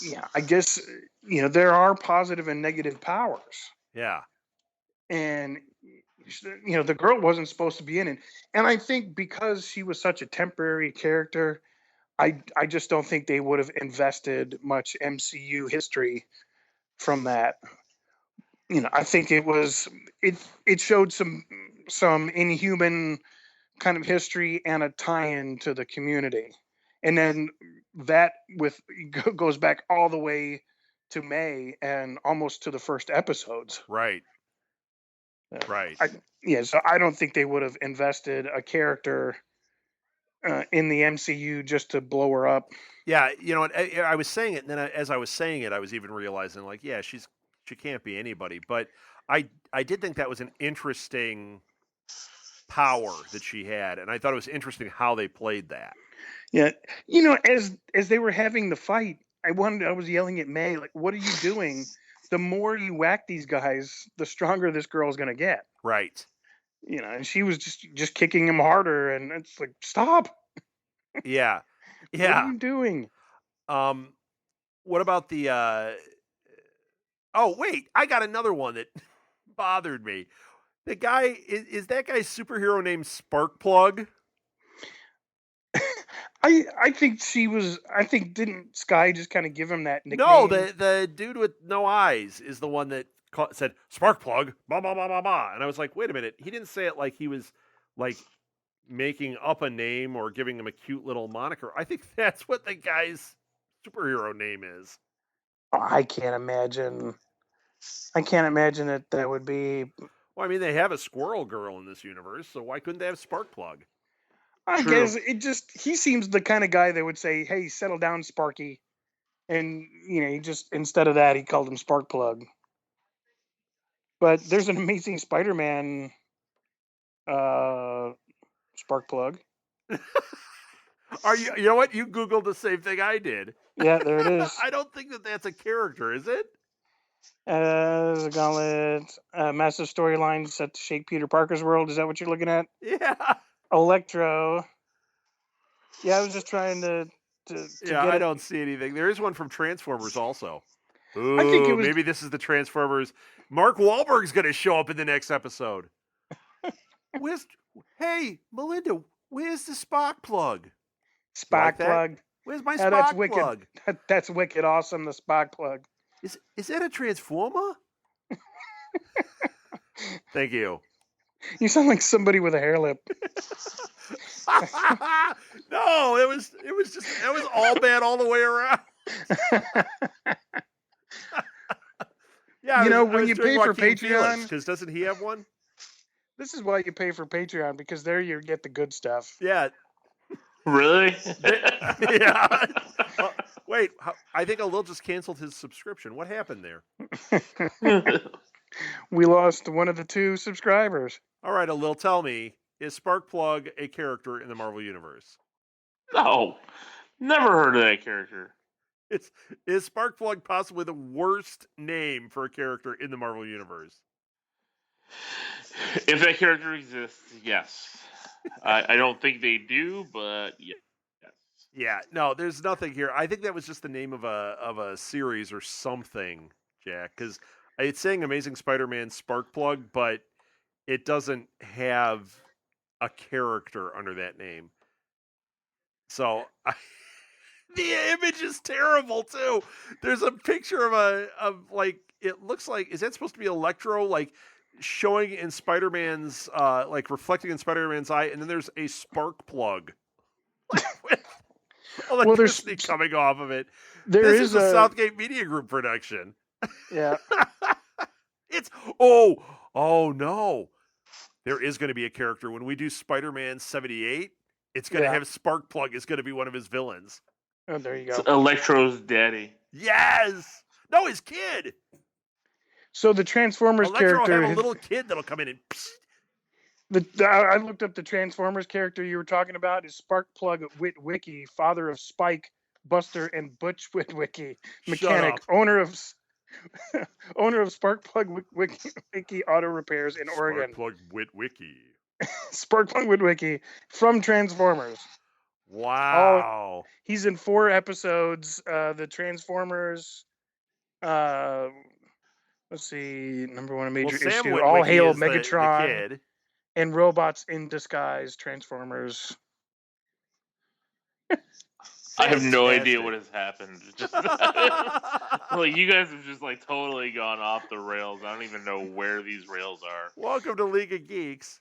[SPEAKER 3] yeah, I guess there are positive and negative powers,
[SPEAKER 1] Yeah.
[SPEAKER 3] and the girl wasn't supposed to be in it, and I think because she was such a temporary character, I just don't think they would have invested much MCU history from that. I think it showed some inhuman kind of history and a tie-in to the community, and then that goes back all the way to May and almost to the first episodes.
[SPEAKER 1] Right.
[SPEAKER 3] Uh,
[SPEAKER 1] Right.
[SPEAKER 3] so I don't think they would have invested a character in the MCU just to blow her up.
[SPEAKER 1] Yeah, you know what? I was saying it, and then as I was saying it, I was even realizing, like, yeah, she can't be anybody. But I did think that was an interesting power that she had, and I thought it was interesting how they played that.
[SPEAKER 3] Yeah, as they were having the fight, I was yelling at May, like, "What are you doing? The more you whack these guys, the stronger this girl's gonna get."
[SPEAKER 1] Right.
[SPEAKER 3] And she was just kicking him harder, and it's like, stop!
[SPEAKER 1] Yeah.
[SPEAKER 3] What are
[SPEAKER 1] Yeah.
[SPEAKER 3] you doing?
[SPEAKER 1] What about the? Oh wait, I got another one that bothered me. The guy is that guy's superhero named Sparkplug?
[SPEAKER 3] I think didn't Sky just kind of give him that nickname?
[SPEAKER 1] No, the dude with no eyes is the one that said Sparkplug, blah blah blah blah blah, and I was like, wait a minute, he didn't say it like he was like making up a name or giving him a cute little moniker. I think that's what the guy's superhero name is.
[SPEAKER 3] Oh, I can't imagine that would be.
[SPEAKER 1] Well, I mean, they have a squirrel girl in this universe, so why couldn't they have Sparkplug?
[SPEAKER 3] I
[SPEAKER 4] True.
[SPEAKER 3] guess he seems the kind of guy that would say, "Hey, settle down, Sparky," and he just instead of that he called him Sparkplug. But there's an Amazing Spider-Man Sparkplug.
[SPEAKER 1] Are you? You know what? You Googled the same thing I did.
[SPEAKER 3] Yeah, there it is.
[SPEAKER 1] I don't think that's a character, is it?
[SPEAKER 3] There's a gauntlet, massive storyline set to shake Peter Parker's world. Is that what you're looking at?
[SPEAKER 1] Yeah.
[SPEAKER 3] Electro. Yeah, I was just trying to
[SPEAKER 1] yeah,
[SPEAKER 3] get
[SPEAKER 1] I
[SPEAKER 3] it.
[SPEAKER 1] don't see anything. There is one from Transformers also. Ooh,
[SPEAKER 3] I think it was.
[SPEAKER 1] Maybe this is the Transformers. Mark Wahlberg's going to show up in the next episode. Hey, Melinda, where's the spark plug?
[SPEAKER 3] Spark plug.
[SPEAKER 1] Where's my
[SPEAKER 3] Yeah,
[SPEAKER 1] spark
[SPEAKER 3] that's wicked.
[SPEAKER 1] plug?
[SPEAKER 3] That's wicked awesome, the spark plug.
[SPEAKER 1] Is that a Transformer? Thank you.
[SPEAKER 3] You sound like somebody with a hair lip.
[SPEAKER 1] No, it was all bad all the way around. Yeah,
[SPEAKER 3] when you pay for Patreon,
[SPEAKER 1] because doesn't he have one?
[SPEAKER 3] This is why you pay for Patreon, because there you get the good stuff.
[SPEAKER 1] Yeah.
[SPEAKER 4] Really?
[SPEAKER 1] Yeah. Wait, I think Alil just canceled his subscription. What happened there?
[SPEAKER 3] We lost one of the 2 subscribers.
[SPEAKER 1] All right, Alil, tell me, is Sparkplug a character in the Marvel Universe?
[SPEAKER 4] No. Never heard of that character.
[SPEAKER 1] Is Sparkplug possibly the worst name for a character in the Marvel Universe?
[SPEAKER 4] If that character exists, yes. I don't think they do, but yes.
[SPEAKER 1] Yeah, no, there's nothing here. I think that was just the name of a series or something, Jack, because it's saying Amazing Spider-Man Sparkplug, but it doesn't have a character under that name. So the image is terrible too. There's a picture of like, it looks like, is that supposed to be Electro, like showing in Spider-Man's like reflecting in Spider-Man's eye, and then there's a spark plug with electricity coming off of it. This is a Southgate Media Group production.
[SPEAKER 3] Yeah.
[SPEAKER 1] It's oh no. There is going to be a character when we do Spider-Man 78. It's going to have Sparkplug is going to be one of his villains.
[SPEAKER 3] Oh, there you go.
[SPEAKER 4] It's Electro's daddy.
[SPEAKER 1] Yes. No, his kid.
[SPEAKER 3] So the Transformers
[SPEAKER 1] Electro
[SPEAKER 3] character
[SPEAKER 1] will have a little kid that'll come in and. Psst.
[SPEAKER 3] I looked up the Transformers character you were talking about is Sparkplug Witwicky, father of Spike, Buster, and Butch Witwicky,
[SPEAKER 1] Shut
[SPEAKER 3] mechanic,
[SPEAKER 1] up.
[SPEAKER 3] owner of Sparkplug Witwicky Auto Repairs in Oregon.
[SPEAKER 1] Sparkplug Witwicky.
[SPEAKER 3] Sparkplug Witwicky from Transformers.
[SPEAKER 1] Wow.
[SPEAKER 3] He's in 4 episodes. The Transformers. Let's see. Number 1 major
[SPEAKER 1] Sam
[SPEAKER 3] issue.
[SPEAKER 1] Witwicky
[SPEAKER 3] All Hail
[SPEAKER 1] is the
[SPEAKER 3] Megatron
[SPEAKER 1] kid.
[SPEAKER 3] and Robots in Disguise. Transformers.
[SPEAKER 4] I have no idea
[SPEAKER 1] Fantastic.
[SPEAKER 4] what has happened. Just like you guys have just like totally gone off the rails. I don't even know where these rails are.
[SPEAKER 1] Welcome to League of Geeks.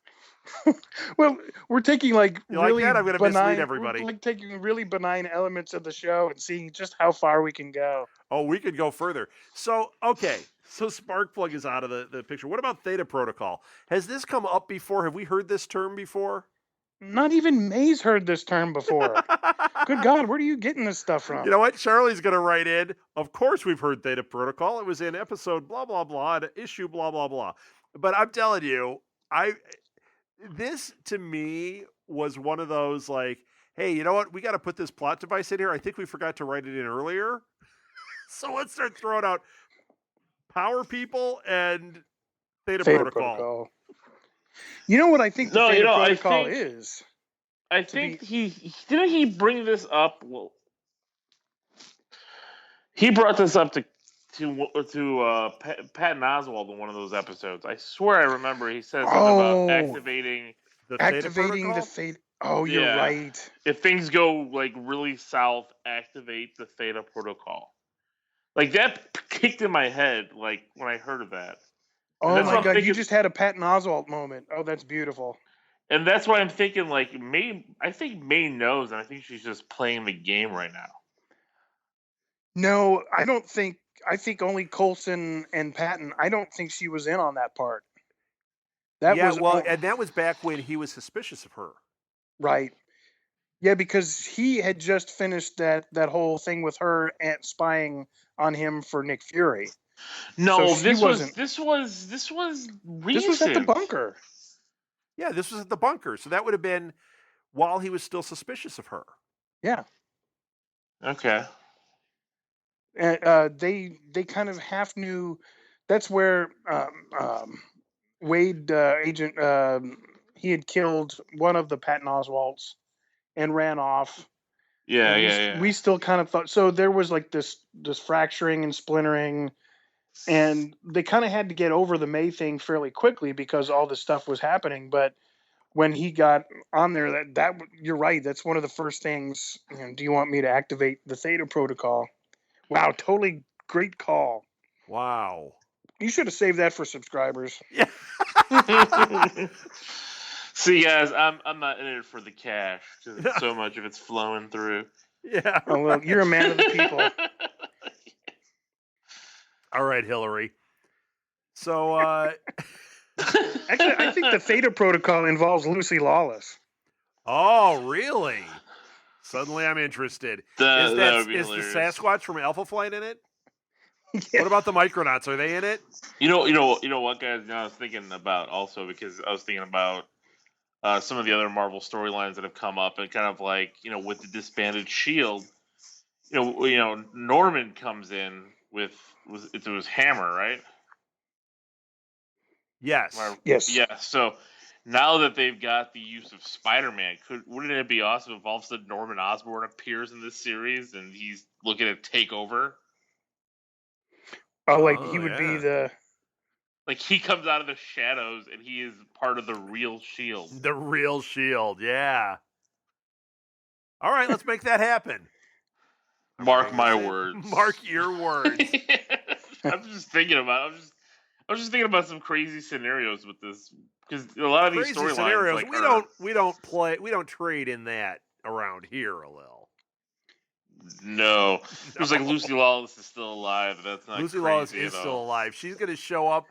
[SPEAKER 3] Well, we're taking like
[SPEAKER 1] You like
[SPEAKER 3] really
[SPEAKER 1] that? I'm gonna mislead
[SPEAKER 3] benign.
[SPEAKER 1] everybody.
[SPEAKER 3] We're like taking really benign elements of the show and seeing just how far we can go.
[SPEAKER 1] Oh, we could go further. So, okay. So Sparkplug is out of the picture. What about Theta Protocol? Has this come up before? Have we heard this term before?
[SPEAKER 3] Not even May's heard this term before. Good God, where are you getting this stuff from?
[SPEAKER 1] You know what? Charlie's going to write in. Of course, we've heard Theta Protocol. It was in episode blah blah blah, and issue blah blah blah. But I'm telling you, this to me was one of those like, hey, you know what? We got to put this plot device in here. I think we forgot to write it in earlier, so let's start throwing out Power People and Theta Protocol.
[SPEAKER 3] You know what I think the
[SPEAKER 4] No,
[SPEAKER 3] Theta
[SPEAKER 4] you know,
[SPEAKER 3] Protocol is?
[SPEAKER 4] I think he didn't he bring this up. Well, he brought this up to Patton Oswalt in one of those episodes. I swear I remember he said something about activating
[SPEAKER 1] the
[SPEAKER 3] Theta. Oh, you're right.
[SPEAKER 4] If things go like really south, activate the Theta Protocol. Like that kicked in my head. Like when I heard of that.
[SPEAKER 3] Oh my God! You just had a Patton Oswalt moment. Oh, that's beautiful.
[SPEAKER 4] And that's why I'm thinking like May. I think May knows, and I think she's just playing the game right now.
[SPEAKER 3] No, I don't think. I think only Coulson and Patton. I don't think she was in on that part.
[SPEAKER 1] And that was back when he was suspicious of her.
[SPEAKER 3] Right. Yeah, because he had just finished that whole thing with her and spying on him for Nick Fury.
[SPEAKER 4] No, so this was recent.
[SPEAKER 3] This was at the bunker.
[SPEAKER 1] Yeah, this was at the bunker. So that would have been while he was still suspicious of her.
[SPEAKER 3] Yeah.
[SPEAKER 4] Okay.
[SPEAKER 3] And they kind of half knew. That's where Wade agent he had killed one of the Patton Oswalts and ran off.
[SPEAKER 4] Yeah.
[SPEAKER 3] We still kind of thought so. There was like this fracturing and splintering. And they kind of had to get over the May thing fairly quickly because all this stuff was happening. But when he got on there, that you're right. That's one of the first things. You know, do you want me to activate the Theta Protocol? Wow, totally great call.
[SPEAKER 1] Wow.
[SPEAKER 3] You should have saved that for subscribers.
[SPEAKER 1] Yeah.
[SPEAKER 4] See, guys, I'm not in it for the cash so much if it's flowing through.
[SPEAKER 1] Yeah.
[SPEAKER 3] Oh, well, you're a man of the people.
[SPEAKER 1] All right, Hillary. So,
[SPEAKER 3] actually, I think the Theta Protocol involves Lucy Lawless.
[SPEAKER 1] Oh, really? Suddenly, I'm interested. Is the Sasquatch from Alpha Flight in it? Yeah. What about the Micronauts? Are they in it?
[SPEAKER 4] You know what, guys? I was thinking about also because I was thinking about some of the other Marvel storylines that have come up and kind of like with the disbanded Shield. Norman comes in with it was Hammer, right?
[SPEAKER 1] Yes.
[SPEAKER 3] Yes.
[SPEAKER 4] Yeah. So now that they've got the use of Spider-Man, wouldn't it be awesome if all of a sudden Norman Osborn appears in this series and he's looking to take over?
[SPEAKER 3] Oh, like he would be the.
[SPEAKER 4] Like he comes out of the shadows and he is part of the real Shield.
[SPEAKER 1] The real Shield, yeah. All right, let's make that happen.
[SPEAKER 4] Mark my words.
[SPEAKER 1] Mark your words.
[SPEAKER 4] I'm just thinking about. I was just thinking about some crazy scenarios with this because a lot of these storylines.
[SPEAKER 1] Scenarios, we don't trade in that around here, a little.
[SPEAKER 4] No. It was like Lucy Lawless is still alive. That's not
[SPEAKER 1] Lucy
[SPEAKER 4] crazy,
[SPEAKER 1] Lawless is still alive. She's going to show up,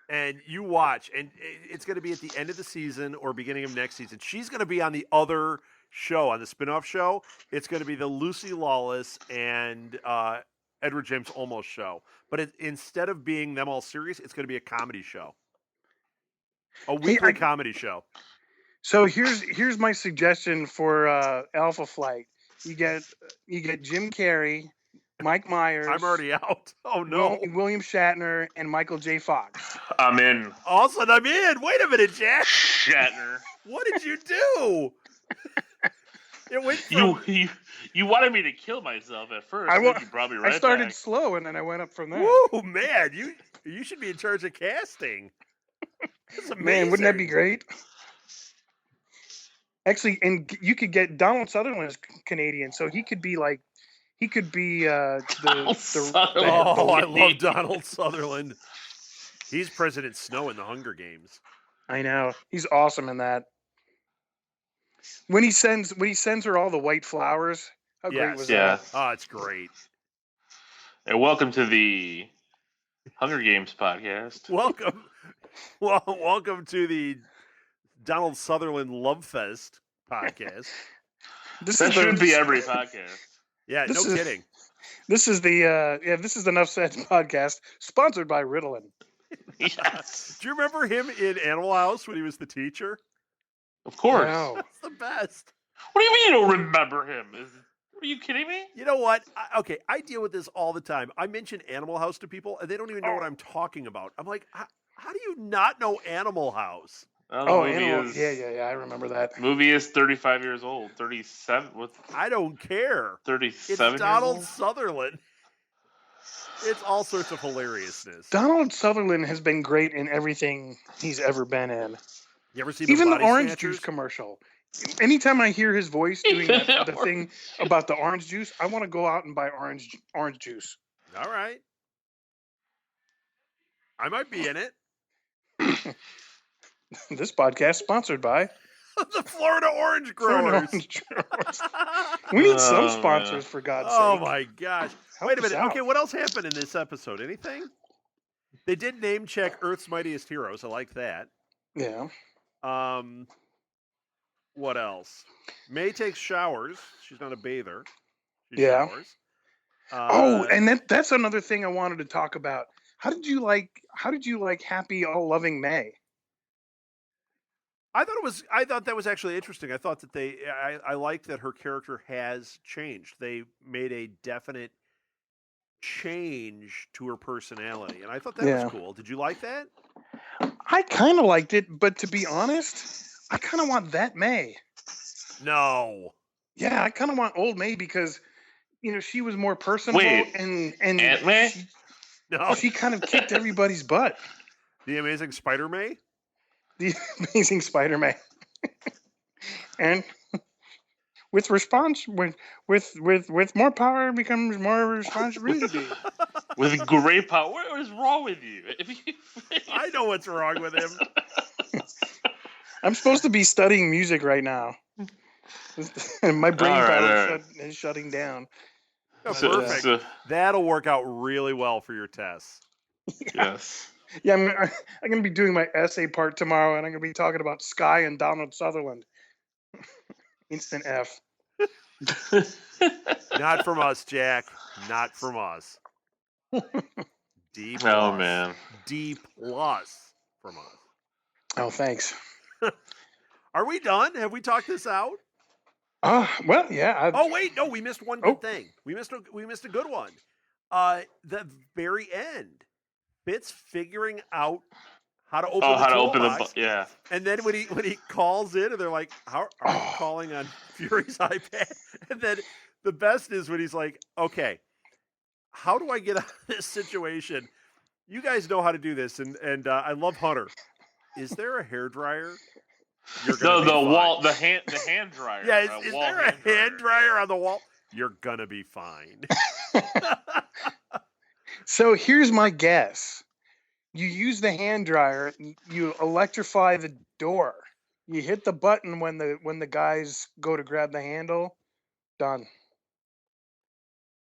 [SPEAKER 1] and you watch, and it's going to be at the end of the season or beginning of next season. She's going to be on the other show, on the spinoff show. It's going to be the Lucy Lawless and Edward James Olmos show. But instead of being them all serious, it's going to be a comedy show. A weekly comedy show.
[SPEAKER 3] So here's my suggestion for Alpha Flight. You get Jim Carrey, Mike Myers.
[SPEAKER 1] I'm already out. Oh no.
[SPEAKER 3] William Shatner and Michael J. Fox.
[SPEAKER 4] I'm in.
[SPEAKER 1] All of a sudden I'm in. Wait a minute, Jack.
[SPEAKER 4] Shatner.
[SPEAKER 1] What did you do? It went from...
[SPEAKER 4] You wanted me to kill myself at first. Then you brought me right
[SPEAKER 3] I started
[SPEAKER 4] back.
[SPEAKER 3] slow and then I went up from there.
[SPEAKER 1] Whoa, man, you should be in charge of casting. That's amazing.
[SPEAKER 3] Man, wouldn't that be great? Actually, and you could get Donald Sutherland is Canadian, so he could be I
[SPEAKER 1] love Donald Sutherland. He's President Snow in the Hunger Games.
[SPEAKER 3] I know. He's awesome in that. When he sends her all the white flowers, how great was that?
[SPEAKER 1] Oh, it's great.
[SPEAKER 4] And welcome to the Hunger Games podcast.
[SPEAKER 1] Welcome to the Donald Sutherland Love Fest podcast.
[SPEAKER 4] That should be every podcast.
[SPEAKER 1] Yeah, no kidding.
[SPEAKER 3] This is the Enough Said podcast, sponsored by Ritalin.
[SPEAKER 4] Yes.
[SPEAKER 1] Do you remember him in Animal House when he was the teacher?
[SPEAKER 4] Of course.
[SPEAKER 3] No.
[SPEAKER 1] That's the best.
[SPEAKER 4] What do you mean you don't remember him? Are you kidding me?
[SPEAKER 1] You know what? I deal with this all the time. I mention Animal House to people, and they don't even know what I'm talking about. I'm like, how do you not know Animal House?
[SPEAKER 3] Animal. Yeah. I remember that.
[SPEAKER 4] Movie is 35 years old. 37.
[SPEAKER 1] I don't care.
[SPEAKER 4] 37.
[SPEAKER 1] It's Donald Sutherland. It's all sorts of hilariousness.
[SPEAKER 3] Donald Sutherland has been great in everything he's ever been in.
[SPEAKER 1] You ever see
[SPEAKER 3] even the orange
[SPEAKER 1] Snatchers?
[SPEAKER 3] juice commercial? Anytime I hear his voice doing the thing about the orange juice, I want to go out and buy orange juice.
[SPEAKER 1] All right. I might be in it.
[SPEAKER 3] This podcast sponsored by
[SPEAKER 1] the Florida Orange Growers.
[SPEAKER 3] We need some sponsors, for God's sake.
[SPEAKER 1] Oh, my gosh. Wait a minute.
[SPEAKER 3] out.
[SPEAKER 1] Okay, what else happened in this episode? Anything? They did name check Earth's Mightiest Heroes. I like that.
[SPEAKER 3] Yeah.
[SPEAKER 1] What else? May takes showers. She's not a bather. She
[SPEAKER 3] Yeah.
[SPEAKER 1] showers.
[SPEAKER 3] And that's another thing I wanted to talk about. How did you like happy, all loving May?
[SPEAKER 1] I thought that was actually interesting. I thought that I liked that her character has changed. They made a definite change to her personality, and I thought that was cool. Did you like that?
[SPEAKER 3] I kind of liked it, but to be honest, I kind of want that May.
[SPEAKER 1] No.
[SPEAKER 3] Yeah, I kind of want old May because, she was more personable.
[SPEAKER 4] Wait,
[SPEAKER 3] and
[SPEAKER 4] Aunt May?
[SPEAKER 3] She kind of kicked everybody's butt.
[SPEAKER 1] The Amazing Spider-May?
[SPEAKER 3] The Amazing Spider-Man. And with more power becomes more responsibility.
[SPEAKER 4] With great power. What is wrong with you?
[SPEAKER 1] I know what's wrong with him.
[SPEAKER 3] I'm supposed to be studying music right now. My brain power is shutting down.
[SPEAKER 1] Oh, perfect. That'll work out really well for your tests.
[SPEAKER 4] Yes.
[SPEAKER 3] Yeah, I'm going to be doing my essay part tomorrow, and I'm going to be talking about Sky and Donald Sutherland. Instant F.
[SPEAKER 1] Not from us, Jack. Not from us. D+.
[SPEAKER 4] Oh, man.
[SPEAKER 1] D+ from us.
[SPEAKER 3] Oh, thanks.
[SPEAKER 1] Are we done? Have we talked this out?
[SPEAKER 3] Well, yeah.
[SPEAKER 1] Oh, wait, no, we missed one good thing. We missed a good one. The very end. Fitz figuring out how to open the box.
[SPEAKER 4] Yeah.
[SPEAKER 1] And then when he calls in and they're like, "How are you calling on Fury's iPad?" And then the best is when he's like, "Okay, how do I get out of this situation? You guys know how to do this, and I love Hunter. Is there a hairdryer?"
[SPEAKER 4] The hand dryer.
[SPEAKER 1] Yeah, is there a hand dryer on the wall? You're gonna be fine.
[SPEAKER 3] So here's my guess. You use the hand dryer, you electrify the door. You hit the button when the guys go to grab the handle. Done.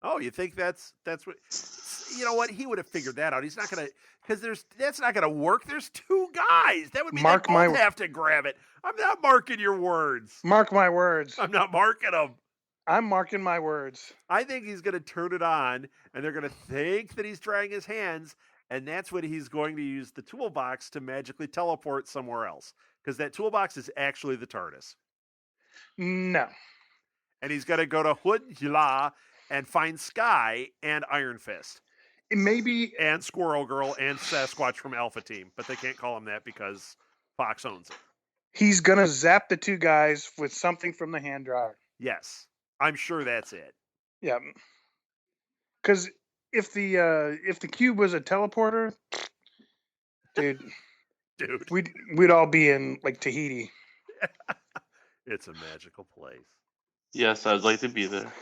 [SPEAKER 1] Oh, you think that's what? You know what? He would have figured that out. He's not gonna, because that's not gonna work. There's two guys. That would mean they both have to grab it. I'm not marking your words.
[SPEAKER 3] Mark my words.
[SPEAKER 1] I'm not marking them.
[SPEAKER 3] I'm marking my words.
[SPEAKER 1] I think he's gonna turn it on, and they're gonna think that he's drying his hands, and that's when he's going to use the toolbox to magically teleport somewhere else, because that toolbox is actually the TARDIS.
[SPEAKER 3] No.
[SPEAKER 1] And he's got to go to Hut-La and find Sky and Iron Fist.
[SPEAKER 3] Maybe.
[SPEAKER 1] And Squirrel Girl and Sasquatch from Alpha Team, but they can't call him that because Fox owns it.
[SPEAKER 3] He's going to zap the two guys with something from the hand dryer.
[SPEAKER 1] Yes. I'm sure that's it.
[SPEAKER 3] Yeah. Because if the cube was a teleporter, dude, we'd all be in like Tahiti.
[SPEAKER 1] It's a magical place.
[SPEAKER 4] Yes, I'd like to be there.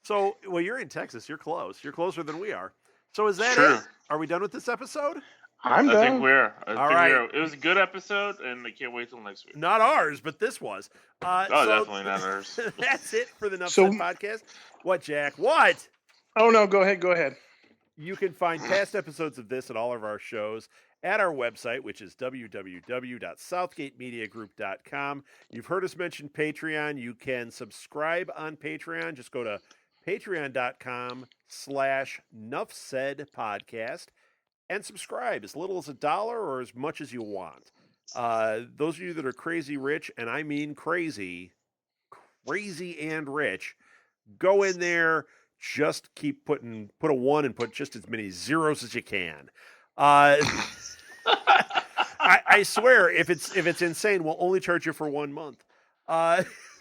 [SPEAKER 1] So, well, you're in Texas. You're close. You're closer than we are. So is that
[SPEAKER 4] Sure.
[SPEAKER 1] it? Are we done with this episode?
[SPEAKER 3] I'm
[SPEAKER 4] I
[SPEAKER 3] done.
[SPEAKER 4] think we are.
[SPEAKER 1] All right.
[SPEAKER 4] It was a good episode, and I can't wait till next week.
[SPEAKER 1] Not ours, but this was.
[SPEAKER 4] Definitely not ours.
[SPEAKER 1] That's it for the Nuff Said podcast. What, Jack? What?
[SPEAKER 3] Oh, no, go ahead.
[SPEAKER 1] You can find past episodes of this and all of our shows at our website, which is www.southgatemediagroup.com. You've heard us mention Patreon. You can subscribe on Patreon. Just go to patreon.com/nuffsaidpodcast and subscribe as little as $1 or as much as you want. Those of you that are crazy rich, and I mean crazy and rich, go in there. Just keep put a 1 and put just as many zeros as you can. I swear, if it's insane, we'll only charge you for 1 month.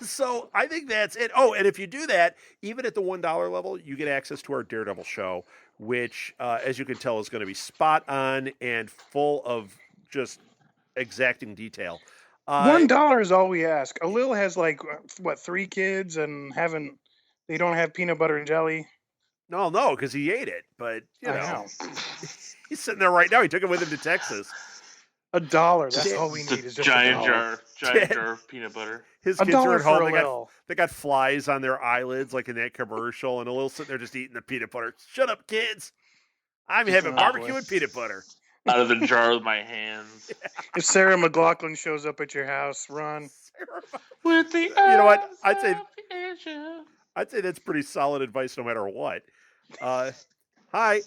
[SPEAKER 1] So I think that's it. Oh, and if you do that, even at the $1 level, you get access to our Daredevil show, which, as you can tell, is going to be spot on and full of just exacting detail.
[SPEAKER 3] $1 is all we ask. Alil has 3 kids and they don't have peanut butter and jelly.
[SPEAKER 1] No, because he ate it. But
[SPEAKER 3] I know.
[SPEAKER 1] He's sitting there right now. He took it with him to Texas.
[SPEAKER 3] $1. That's all we need. Is just
[SPEAKER 4] giant
[SPEAKER 3] $1.
[SPEAKER 4] jar of peanut butter.
[SPEAKER 1] His kids are at home.
[SPEAKER 3] Alil.
[SPEAKER 1] They got flies on their eyelids, like in that commercial, and Alil sitting there just eating the peanut butter. Shut up, kids! I'm having barbecue and peanut butter
[SPEAKER 4] out of the jar with my hands.
[SPEAKER 3] If Sarah McLachlan shows up at your house, run.
[SPEAKER 4] With the
[SPEAKER 1] you know what? I'd say that's pretty solid advice, no matter what. Hi,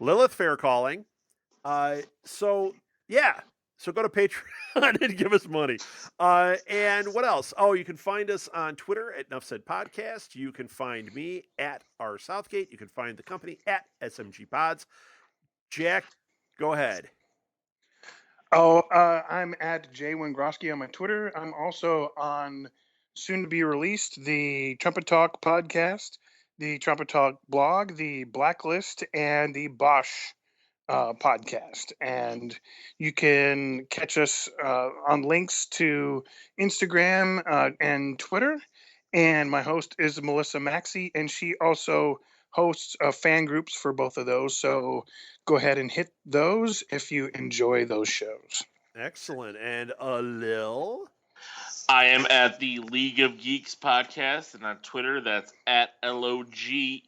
[SPEAKER 1] Lilith Fair calling. So go to Patreon and give us money. And what else? Oh, you can find us on Twitter at Nuff Said Podcast. You can find me at R Southgate. You can find the company at SMG Pods. Jack, go ahead.
[SPEAKER 3] Oh, I'm at Jay Wingrosky on my Twitter. I'm also on soon to be released the Trumpet Talk podcast, the Trumpet Talk blog, the Blacklist, and the Bosch podcast. And you can catch us on links to Instagram and Twitter. And my host is Melissa Maxey, and she also hosts fan groups for both of those. So go ahead and hit those if you enjoy those shows.
[SPEAKER 1] Excellent. And Lil?
[SPEAKER 4] I am at the League of Geeks podcast, and on Twitter, that's at LOGEEKZ,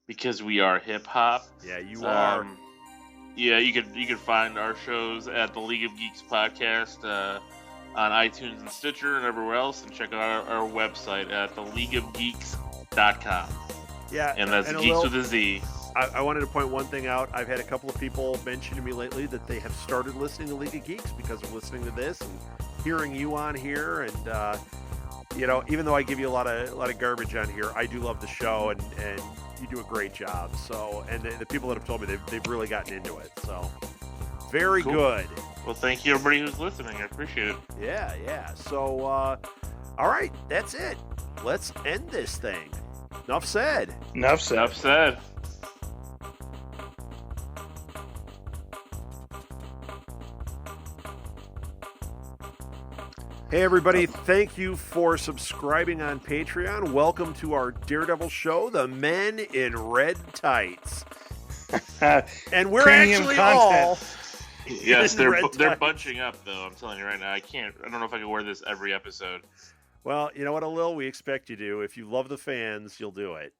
[SPEAKER 4] because we are hip hop.
[SPEAKER 1] Yeah, you are.
[SPEAKER 4] Yeah, you can find our shows at the League of Geeks podcast on iTunes and Stitcher and everywhere else, and check out our website at theleagueofgeeks.com.
[SPEAKER 1] Yeah,
[SPEAKER 4] and that's Geeks with a Z.
[SPEAKER 1] I wanted to point one thing out. I've had a couple of people mention to me lately that they have started listening to League of Geeks because of listening to this and hearing you on here. And even though I give you a lot of garbage on here, I do love the show, and you do a great job. So, and the people that have told me they've really gotten into it. So, very good.
[SPEAKER 4] Well, thank you everybody who's listening. I appreciate it.
[SPEAKER 1] Yeah. So, all right, that's it. Let's end this thing. Enough said.
[SPEAKER 3] Enough said.
[SPEAKER 1] Hey everybody, thank you for subscribing on Patreon. Welcome to our Daredevil show, The Men in Red Tights. And we're
[SPEAKER 3] Premium
[SPEAKER 1] actually
[SPEAKER 3] content.
[SPEAKER 1] all
[SPEAKER 4] Yes,
[SPEAKER 1] in red
[SPEAKER 4] they're
[SPEAKER 1] tights.
[SPEAKER 4] bunching up though. I'm telling you right now. I don't know if I can wear this every episode.
[SPEAKER 1] Well, you know what, Alil? We expect you to. If you love the fans, you'll do it.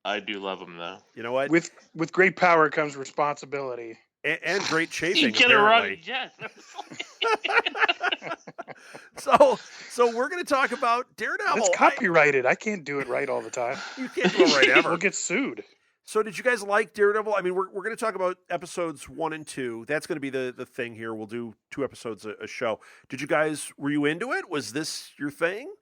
[SPEAKER 4] I do love them though.
[SPEAKER 1] You know what?
[SPEAKER 3] With great power comes responsibility.
[SPEAKER 1] And great chafing.
[SPEAKER 4] You get it wrong
[SPEAKER 1] apparently.
[SPEAKER 4] again.
[SPEAKER 1] So we're going to talk about Daredevil.
[SPEAKER 3] It's copyrighted. I can't do it right all the time.
[SPEAKER 1] You can't do it right ever.
[SPEAKER 3] We'll get sued.
[SPEAKER 1] So did you guys like Daredevil? I mean, we're going to talk about episodes 1 and 2. That's going to be the thing here. We'll do 2 episodes a show. Were you into it? Was this your thing?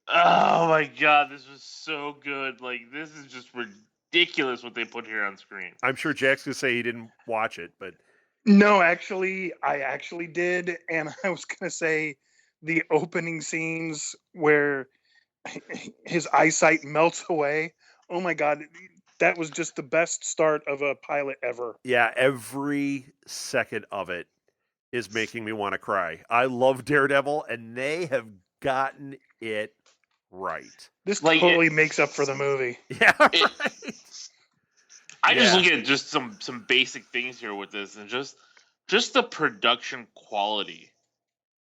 [SPEAKER 4] Oh my god, this was so good. Like, this is just ridiculous what they put here on screen.
[SPEAKER 1] I'm sure Jack's going to say he didn't watch it, but
[SPEAKER 3] No, actually, I actually did, and I was gonna say the opening scenes where his eyesight melts away. Oh my god, that was just the best start of a pilot ever.
[SPEAKER 1] yeah, every second of it is making me want to cry. I love Daredevil, and they have gotten it right.
[SPEAKER 3] This
[SPEAKER 4] Like,
[SPEAKER 3] totally makes up for the movie.
[SPEAKER 1] Yeah,
[SPEAKER 4] It-
[SPEAKER 1] right.
[SPEAKER 4] I just
[SPEAKER 1] Yeah.
[SPEAKER 4] look at just some basic things here with this, and just the production quality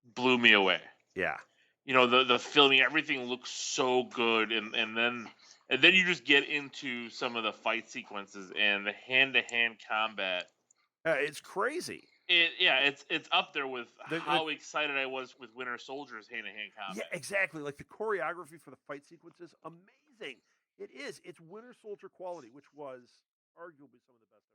[SPEAKER 4] blew me away.
[SPEAKER 1] Yeah.
[SPEAKER 4] You know, the filming, everything looks so good, and then you just get into some of the fight sequences and the hand-to-hand combat.
[SPEAKER 1] It's crazy.
[SPEAKER 4] It's up there with
[SPEAKER 1] The-
[SPEAKER 4] how excited I was with Winter Soldier's hand-to-hand combat.
[SPEAKER 1] Yeah, exactly. Like the choreography for the fight sequences, amazing. It is. It's Winter Soldier quality, which was arguably some of the best ever.